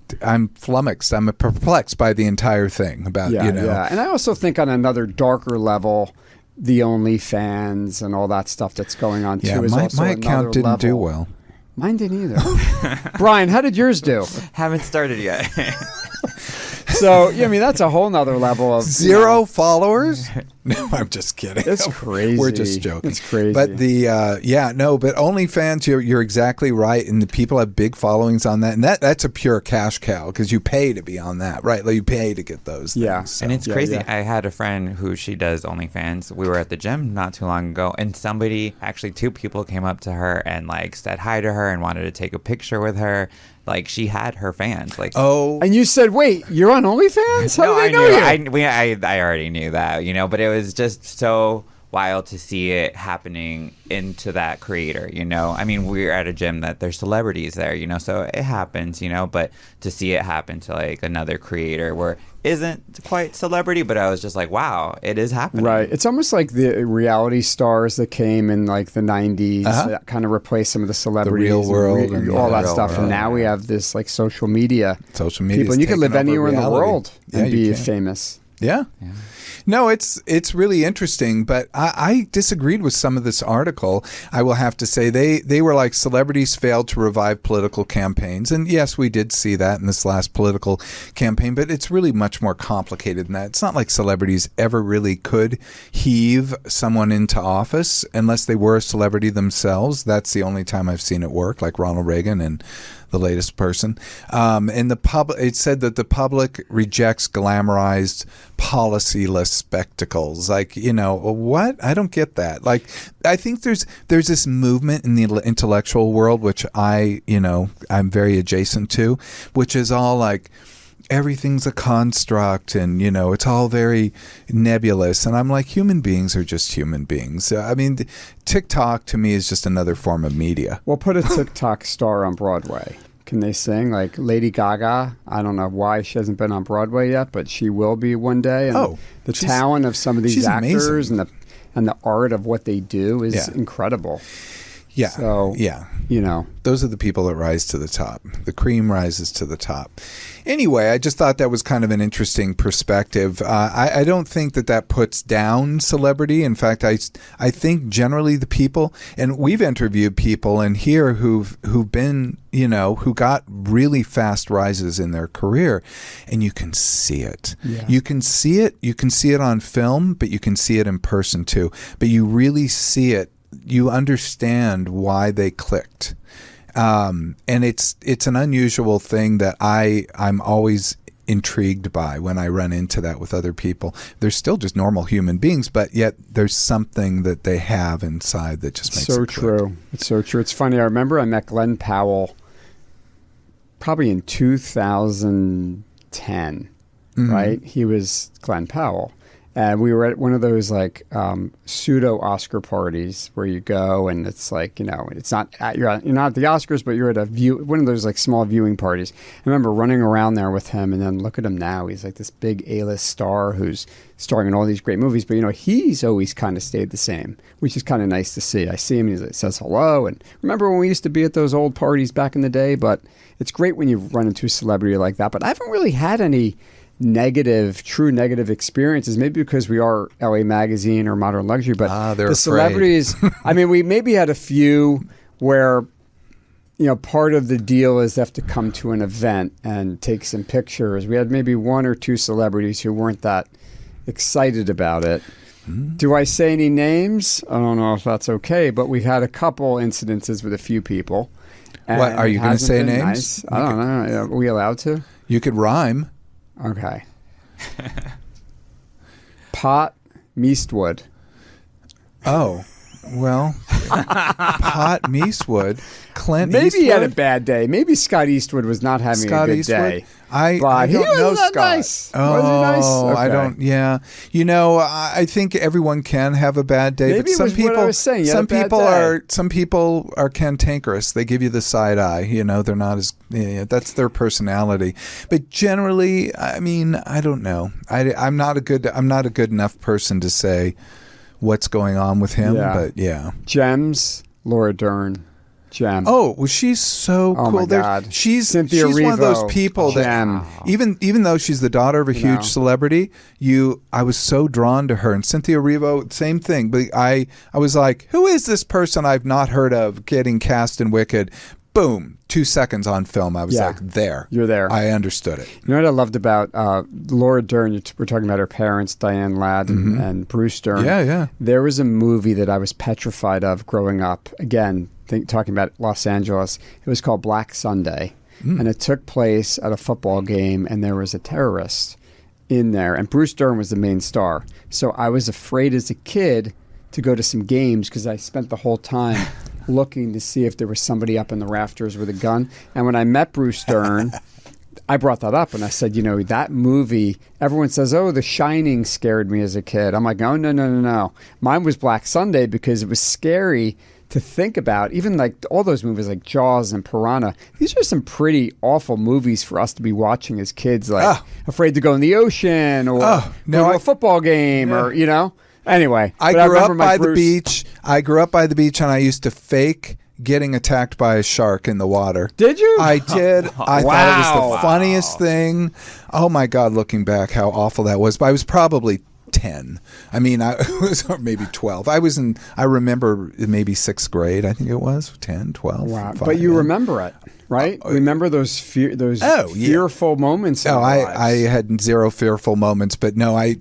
flummoxed. I'm perplexed by the entire thing about, Yeah, you know. yeah. And I also think on another darker level, the OnlyFans and all that stuff that's going on Yeah, too is also my another account didn't do level. well. Mine didn't either. Brian, how did yours do? Haven't started yet. So, yeah, I mean, that's a whole nother level of... Zero followers? No, I'm just kidding. It's crazy. We're just joking. It's crazy. But but OnlyFans, you're exactly right, and the people have big followings on that, and that's a pure cash cow because you pay to be on that, right? Like you pay to get those. Yeah. things, so. And it's Yeah, crazy. yeah. I had a friend who she does OnlyFans. We were at the gym not too long ago, and two people came up to her and like said hi to her and wanted to take a picture with her. Like she had her fans. Like And you said, wait, you're on OnlyFans? How no, do I they know knew. you? I already knew that, you know, but it was just so wild to see it happening into that creator, you know. I mean, we're at a gym that there's celebrities there, you know, so it happens, you know, but to see it happen to like another creator where isn't quite celebrity, but I was just like, wow, it is happening. Right. It's almost like the reality stars that came in like the 90s that kind of replaced some of the celebrities. Real world and all the that real stuff. world, And now we have this like social media. Social media, People, and you can live anywhere in the world and be can. famous. Yeah. No, it's really interesting, but I disagreed with some of this article. I will have to say they were like celebrities failed to revive political campaigns. And yes, we did see that in this last political campaign, but it's really much more complicated than that. It's not like celebrities ever really could heave someone into office unless they were a celebrity themselves. That's the only time I've seen it work, like Ronald Reagan and the latest person. And it said that the public rejects glamorized, policyless spectacles. Like, you know, what? I don't get that. Like, I think there's this movement in the intellectual world, which I'm very adjacent to, which is all like, everything's a construct and, you know, it's all very nebulous. And I'm like, human beings are just human beings. I mean, TikTok to me is just another form of media. Well, put a TikTok star on Broadway. Can they sing? Like Lady Gaga, I don't know why she hasn't been on Broadway yet, but she will be one day. And the talent of some of these actors and the art of what they do is incredible. Yeah. So, those are the people that rise to the top. The cream rises to the top. Anyway, I just thought that was kind of an interesting perspective. I don't think that puts down celebrity. In fact, I think generally the people, and we've interviewed people in here who've been, who got really fast rises in their career, and you can see it. Yeah. You can see it. You can see it on film, but you can see it in person too. But you really see it. You understand why they clicked. And it's an unusual thing that I'm always intrigued by when I run into that with other people. They're still just normal human beings, but yet there's something that they have inside that just makes it click. True. It's so true. It's funny. I remember I met Glenn Powell probably in 2010, right? He was Glenn Powell. And we were at one of those like pseudo Oscar parties where you go and it's like, it's not you're not at the Oscars, but you're at one of those like small viewing parties. I remember running around there with him, and then look at him now. He's like this big A-list star who's starring in all these great movies. But he's always kind of stayed the same, which is kind of nice to see. I see him and he says hello. And remember when we used to be at those old parties back in the day? But it's great when you run into a celebrity like that. But I haven't really had any true negative experiences, maybe because we are LA Magazine or Modern Luxury, but the celebrities, I mean, we maybe had a few where, part of the deal is they have to come to an event and take some pictures. We had maybe one or two celebrities who weren't that excited about it. Do I say any names? I don't know if that's okay, but we've had a couple incidences with a few people. What, are you going to say names? Nice. I don't know. Are we allowed to? You could rhyme. Okay. Pot Meastwood. Oh, well, Pot Meastwood. Clint Maybe Eastwood? He had a bad day. Maybe Scott Eastwood was not having a good day. I don't know Scott. Nice. Oh, was he nice? Okay. I don't. Yeah, I think everyone can have a bad day. Maybe but some people, what I was saying. Some people are cantankerous. They give you the side eye. They're not as. That's their personality. But generally, I mean, I don't know. I'm not a good enough person to say what's going on with him. Yeah. But yeah, Gems, Laura Dern. Gem. Oh, well, she's so cool. Oh my God. She's one Revo. of those people that even though she's the daughter of a huge celebrity, I was so drawn to her. And Cynthia Revo, same thing. But I was like, who is this person I've not heard of getting cast in Wicked? Boom. 2 seconds on film. I was like, there. You're there. I understood it. You know what I loved about Laura Dern? We're talking about her parents, Diane Ladd and Bruce Dern. Yeah. There was a movie that I was petrified of growing up. Again, talking about Los Angeles. It was called Black Sunday. And it took place at a football game, and there was a terrorist in there. And Bruce Dern was the main star. So I was afraid as a kid to go to some games because I spent the whole time looking to see if there was somebody up in the rafters with a gun. And when I met Bruce Dern, I brought that up and I said, that movie, everyone says, oh, The Shining scared me as a kid. I'm like, oh, no. Mine was Black Sunday because it was scary to think about. Even like all those movies like Jaws and Piranha, these are some pretty awful movies for us to be watching as kids, like afraid to go in the ocean or go to a football game or, Anyway, I grew up by the beach. I grew up by the beach, and I used to fake getting attacked by a shark in the water. Did you? I did. I thought it was the funniest thing. Oh my God! Looking back, how awful that was. But I was probably 10. I mean, I was maybe 12. I remember maybe 6th grade. I think it was 10, 12. Wow! But you remember it, right? Remember those fearful moments? I had zero fearful moments, but I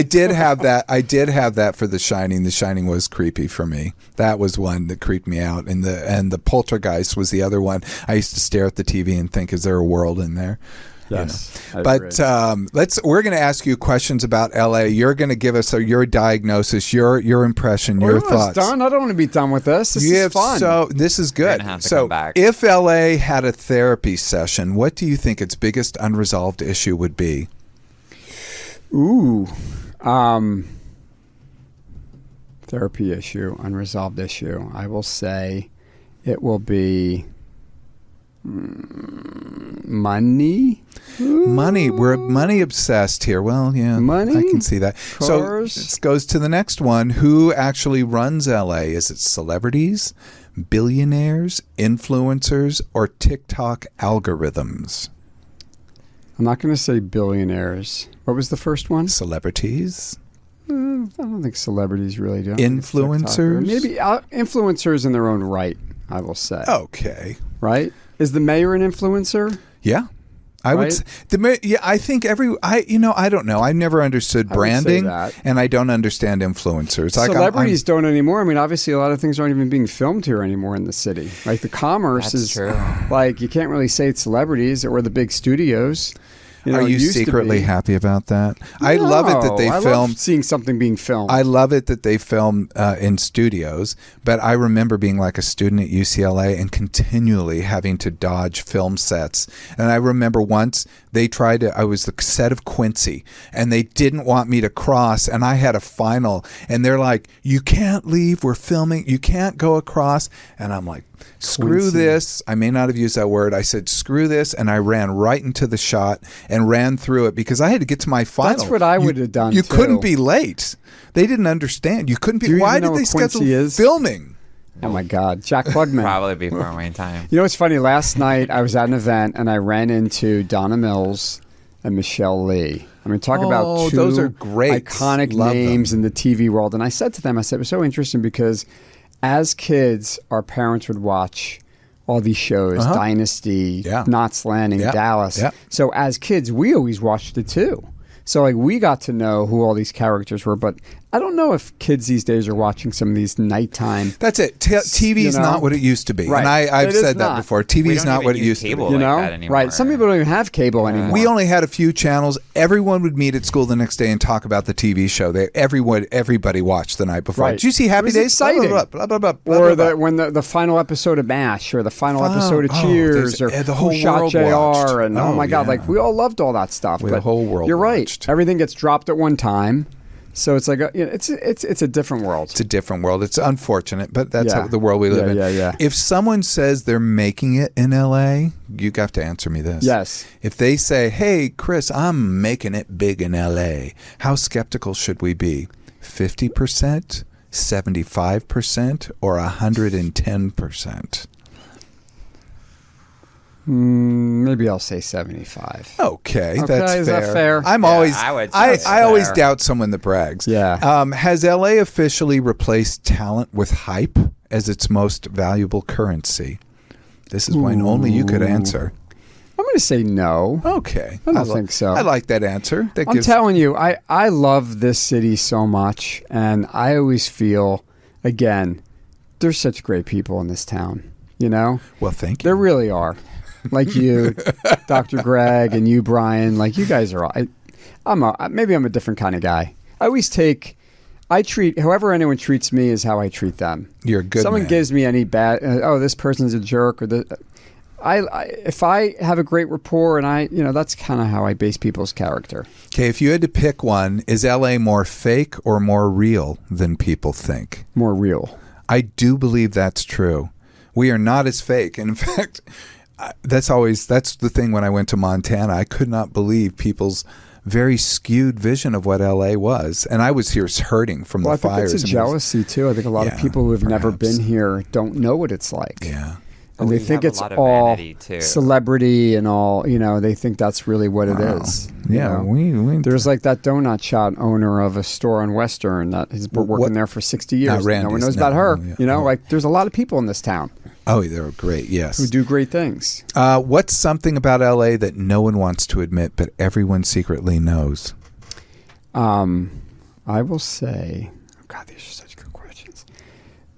did have that. I did have that for The Shining. The Shining was creepy for me. That was one that creeped me out, and the Poltergeist was the other one. I used to stare at the TV and think, is there a world in there? Yes, but we're going to ask you questions about LA. You're going to give us your diagnosis, your impression, your thoughts. Done. I don't want to be done with this. This is fun. So this is good. So if LA had a therapy session, what do you think its biggest unresolved issue would be? Therapy issue, unresolved issue. I will say it will be Money? Money. We're money obsessed here. Well, yeah. Money? I can see that. Cars? So this goes to the next one. Who actually runs LA? Is it celebrities, billionaires, influencers, or TikTok algorithms? I'm not going to say billionaires. What was the first one? Celebrities. I don't think celebrities really do. Influencers? Maybe influencers in their own right, I will say. Okay. Right? Is the mayor an influencer? Yeah. I would say, I think I don't know. I never understood branding, and I don't understand influencers. Celebrities don't anymore. I mean, obviously, a lot of things aren't even being filmed here anymore in the city. Like the commerce is true. Like you can't really say it's celebrities or the big studios. Are you secretly happy about that? I No, love it that they I film. love seeing something being filmed. I love it that they film in studios, but I remember being like a student at UCLA and continually having to dodge film sets. And I remember once I was the set of Quincy, and they didn't want me to cross, and I had a final, and they're like, "You can't leave, we're filming, you can't go across." And I'm like, screw Quincy. this. I may not have used that word. I said, screw this, and I ran right into the shot and ran through it because I had to get to my final. That's what I would have done, You too. couldn't be late. They didn't understand. You couldn't Do be. you Why even know did they what Quincy schedule is? filming? Oh my God, Jack Klugman. Probably before my time. You know what's funny? Last night I was at an event and I ran into Donna Mills and Michelle Lee. I mean, talk about two those are great. iconic Love names them. in the TV world. And I said to them, it was so interesting because as kids, our parents would watch all these shows, Dynasty, Knots Landing, Dallas. Yeah. So as kids, we always watched it too. So like we got to know who all these characters were, but I don't know if kids these days are watching some of these nighttime. That's it. TV's not what it used to be. Right. And I've It is said that not. before. We TV's don't not even what it use used to be. cable You like know, that anymore. right? Some people don't even have cable anymore. We only had a few channels. Everyone would meet at school the next day and talk about the TV show. Everybody watched the night before. Right. Did you see It Happy was Days? exciting. Blah, blah, blah, blah, blah, Or blah, blah. when the final episode of MASH or the final episode of Cheers or the whole Who Shot world JR watched. and oh my God, yeah. like we all loved all that stuff. The But whole world You're right. watched. Everything gets dropped at one time, so it's like it's a different world. It's a different world. It's unfortunate, but that's Yeah. the world we live in. Yeah. If someone says they're making it in LA, you have to answer me this. Yes. If they say, "Hey, Chris, I'm making it big in LA," how skeptical should we be? 50%, 75%, or 110%? Maybe I'll say 75. Okay, Okay, that's is fair. that fair? I'm Yeah, always, I would say I that's always fair. doubt someone that brags. Yeah. Has LA officially replaced talent with hype as its most valuable currency? This is one only you could answer. I'm going to say no. Okay, I don't think so. I like that answer. That I'm gives, telling you, I love this city so much, and I always feel, again, there's such great people in this town. You know, well, thank you. there really are. Like you, Dr. Greg, and you, Brian. Like you guys are. Maybe I'm a different kind of guy. I treat however anyone treats me is how I treat them. You're a good Someone man. gives me any bad. This person's a jerk, or if I have a great rapport, and that's kind of how I base people's character. Okay, if you had to pick one, is LA more fake or more real than people think? More real. I do believe that's true. We are not as fake. And in fact, that's the thing when I went to Montana. I could not believe people's very skewed vision of what LA was. And I was here hurting from Well, the I think fires. it's a jealousy too. I think a lot of Yeah, people who have never perhaps. been here don't know what it's like. Yeah. And We they think have a it's lot of all vanity, too. celebrity and all, they think that's really what it is. you Yeah. know? We There's like that donut shop owner of a store on Western that has been working there for 60 years. Not Randy's, no one knows no, about her. no, yeah. Like there's a lot of people in this town Oh, they're great. Yes. who do great things. What's something about LA that no one wants to admit, but everyone secretly knows? I will say, oh God, these are such good questions.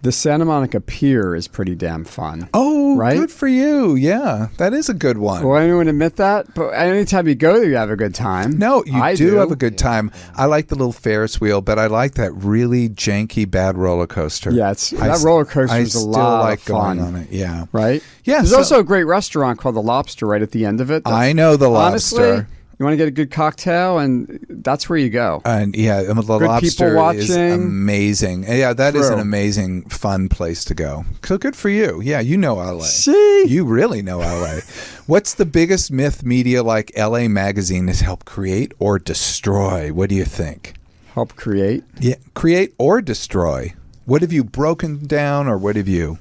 The Santa Monica Pier is pretty damn fun. Oh, Right? good for you. Yeah, that is a good one. Will anyone admit that? But anytime you go there, you have a good time. No, you I do have a good time. I like the little Ferris wheel, but I like that really janky, bad roller coaster. Yeah, that roller coaster I is a still lot like of fun. going on it. Yeah. Right? Yeah, There's so- also a great restaurant called The Lobster right at the end of it. I know the Lobster. Honestly, You want to get a good cocktail, and that's where you go. And yeah, the people Lobster is watching. amazing. Yeah, that is True. an amazing, fun place to go. So good for you. Yeah, you know LA. See? You really know LA. What's the biggest myth media like LA Magazine has helped create or destroy? What do you think? Help create? Yeah, create or destroy. What have you broken down, or what have you?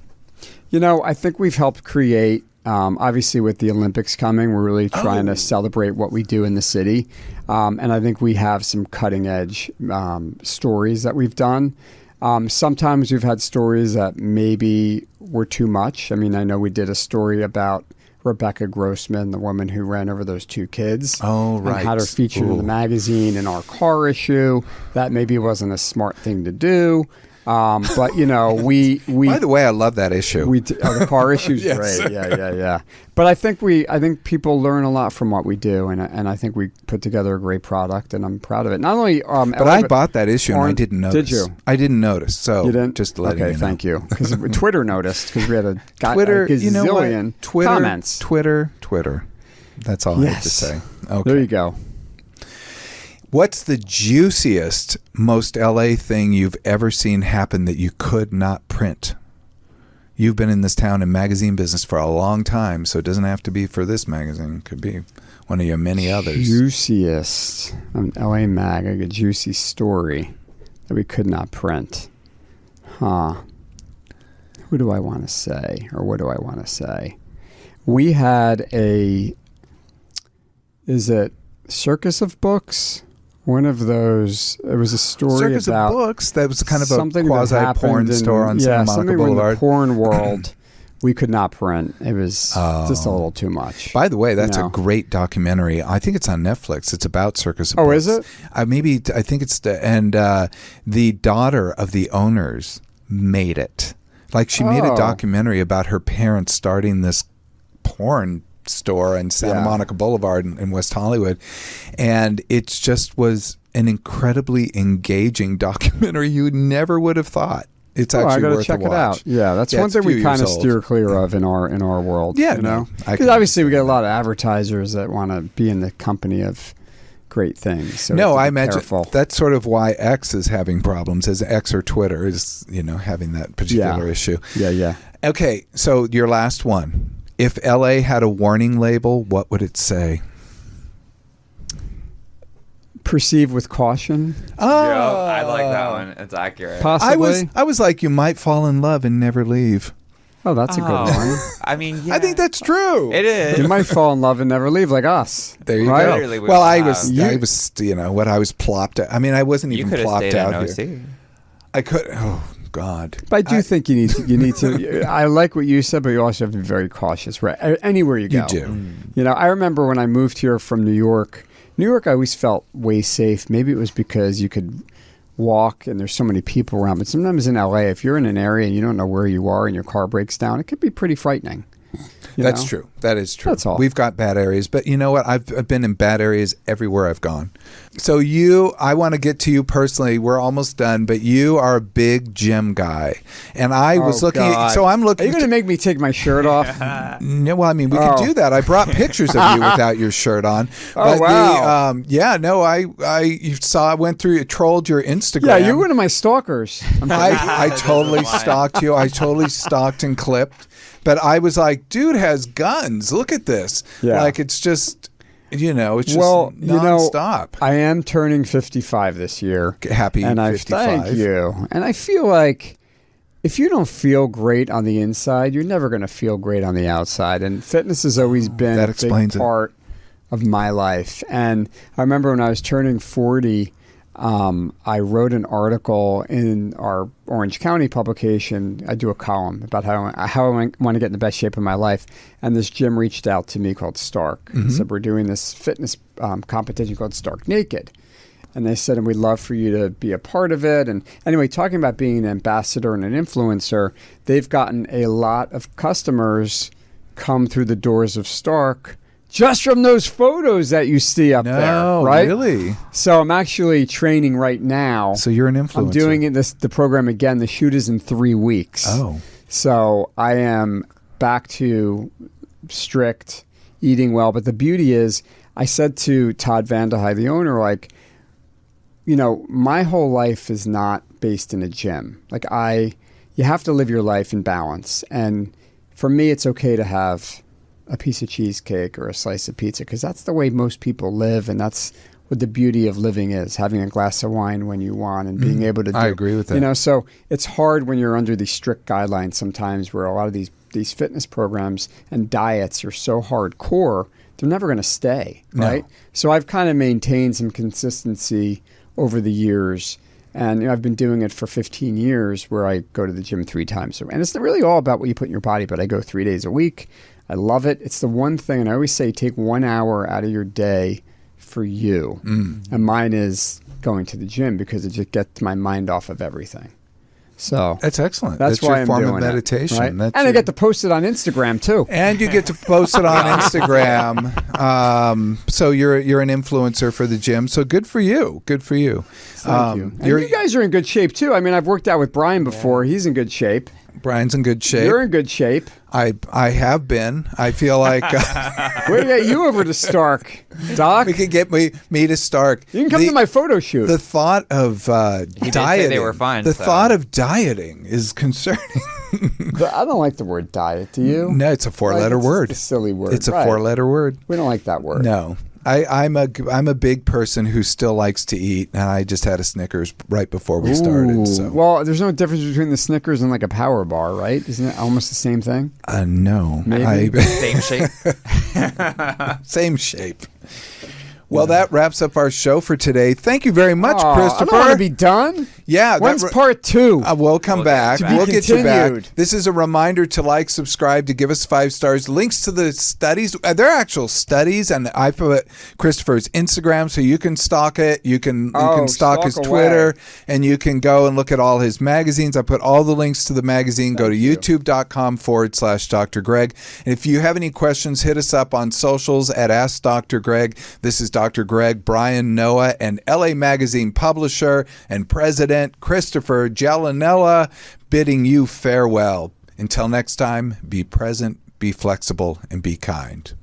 You know, I think we've helped create. Obviously, with the Olympics coming, we're really trying to celebrate what we do in the city. And I think we have some cutting edge stories that we've done. Sometimes we've had stories that maybe were too much. I mean, I know we did a story about Rebecca Grossman, the woman who ran over those 2 kids. Oh, right. And had her featured in the magazine in our car issue. That maybe wasn't a smart thing to do. But you know, we. By the way, I love that issue. The car issue's Yes. great. Yeah. But I think people learn a lot from what we do, and I think we put together a great product, and I'm proud of it. Not only, but I bought that issue and I didn't notice. Did you? I didn't notice. So You didn't? just letting okay, you know. thank you. Because Twitter noticed, because we had a Twitter, gazillion you know what? comments. Twitter. That's all I have to Yes. say. Okay. There you go. What's the juiciest, most LA thing you've ever seen happen that you could not print? You've been in this town and magazine business for a long time, so it doesn't have to be for this magazine. It could be one of your many others. Juiciest. LA Mag, like a juicy story that we could not print. Huh. Who do I want to say? Or what do I want to say? We had is it Circus of Books? One of those. It was a story Circus about of Books. That was kind of a something that quasi-porn happened store on Santa Monica something Boulevard. in the porn world. We could not print. It was just a little too much. By the way, that's You know? a great documentary. I think it's on Netflix. It's about Circus of Books. Oh, is it? I think it's the daughter of the owners made it. Like she made a Oh. documentary about her parents starting this porn store in Santa Yeah. Monica Boulevard in West Hollywood, and it just was an incredibly engaging documentary you never would have thought. It's actually I gotta worth check a it watch. out. Yeah, that's Yeah, one it's a thing we few kind of years old. steer clear of in our world. Yeah, you know, I because can- obviously we get a lot of advertisers that want to be in the company of great things. So we No, have to I be imagine careful. that's sort of why X is having problems, as X or Twitter is, having that particular issue. Yeah. Okay, so your last one. If LA had a warning label, what would it say? Proceed with caution. Yep, I like that one. It's accurate. Possibly. I was like, you might fall in love and never leave. Oh, that's a good one. I mean, I think that's true. it is. You might fall in love and never leave, like us. There you Right? go. Literally, we Well, will I have- was, I was plopped. I mean, I wasn't You even could have plopped stayed in out OC. here. I could. Oh God. But I do think you need to. I like what you said, but you also have to be very cautious. Right, anywhere you go. You do. You know, I remember when I moved here from New York. New York, I always felt way safe. Maybe it was because you could walk and there's so many people around. But sometimes in LA, if you're in an area and you don't know where you are and your car breaks down, it could be pretty frightening. That's true. That is true. That's all. We've got bad areas, but you know what? I've been in bad areas everywhere I've gone. So I want to get to you personally. We're almost done, but you are a big gym guy, and I was looking. God. So I'm Are looking. you going to make me take my shirt off? No, well, I mean, we could do that. I brought pictures of you without your shirt on. Oh, wow. I went through, trolled your Instagram. Yeah, you're one of my stalkers. I totally stalked you. I totally stalked and clipped. But I was like, dude has guns. Look at this. Yeah. Like, it's just, it's just Well, nonstop. I am turning 55 this year. Happy and 55. Thank you. And I feel like if you don't feel great on the inside, you're never going to feel great on the outside. And fitness has always been That a explains big it. part of my life. And I remember when I was turning 40, I wrote an article in our Orange County publication. I do a column about how I want to get in the best shape of my life. And this gym reached out to me called Stark. And said, we're doing this fitness competition called Stark Naked. And they said, and we'd love for you to be a part of it. And anyway, talking about being an ambassador and an influencer, they've gotten a lot of customers come through the doors of Stark just from those photos that you see up there, right? Really? So I'm actually training right now. So you're an influencer. I'm doing the program again. The shoot is in 3 weeks. Oh. So I am back to strict eating well. But the beauty is I said to Todd Vandehei, the owner, like, you know, my whole life is not based in a gym. Like you have to live your life in balance. And for me, it's okay to have a piece of cheesecake or a slice of pizza because that's the way most people live. And that's what the beauty of living is, having a glass of wine when you want and being able to do. I agree with that. You know, so it's hard when you're under these strict guidelines sometimes where a lot of these fitness programs and diets are so hardcore, they're never going to stay, right? No. So I've kind of maintained some consistency over the years. And you know, I've been doing it for 15 years where I go to the gym 3 times. And it's really all about what you put in your body, but I go 3 days a week. I love it. It's the one thing, and I always say take 1 hour out of your day for you. And mine is going to the gym because it just gets my mind off of everything. So That's excellent. That's your why I'm form doing of meditation. it, right? That's And I your- get to post it on Instagram too. And you get to post it on Instagram. So you're an influencer for the gym. So good for you. Good for you. Thank you. And you guys are in good shape too. I mean, I've worked out with Brian before. He's in good shape. Brian's in good shape. You're in good shape. I have been. I feel like We're gonna get you over to Stark, Doc. we could get me to Stark. You can come to my photo shoot. The thought of did dieting. say they were fun, The so. thought of dieting is concerning. I don't like the word diet. Do you? No, it's a 4-letter Like, it's word. just a silly word. It's a Right. 4-letter word. We don't like that word. No. I'm a big person who still likes to eat, and I just had a Snickers right before we started. Ooh. So Well, there's no difference between the Snickers and like a power bar, right? Isn't it almost the same thing? no, Maybe. Same shape. same shape. Well, that wraps up our show for today. Thank you very much, Aw, Christopher. I don't want to be done. Yeah, When's part 2? We'll come back. To be We'll get you back. continued. This is a reminder to like, subscribe, to give us 5 stars. Links to the studies. They're actual studies, and I put Christopher's Instagram so you can stalk it. You can stalk stalk his away. Twitter, and you can go and look at all his magazines. I put all the links to the magazine. Go to youtube.com/Dr. Greg. And if you have any questions, hit us up on socials at Ask Dr. Greg. This is Dr. Greg, Brian Noah, and LA Magazine publisher and president Christopher Gialanella bidding you farewell. Until next time, be present, be flexible, and be kind.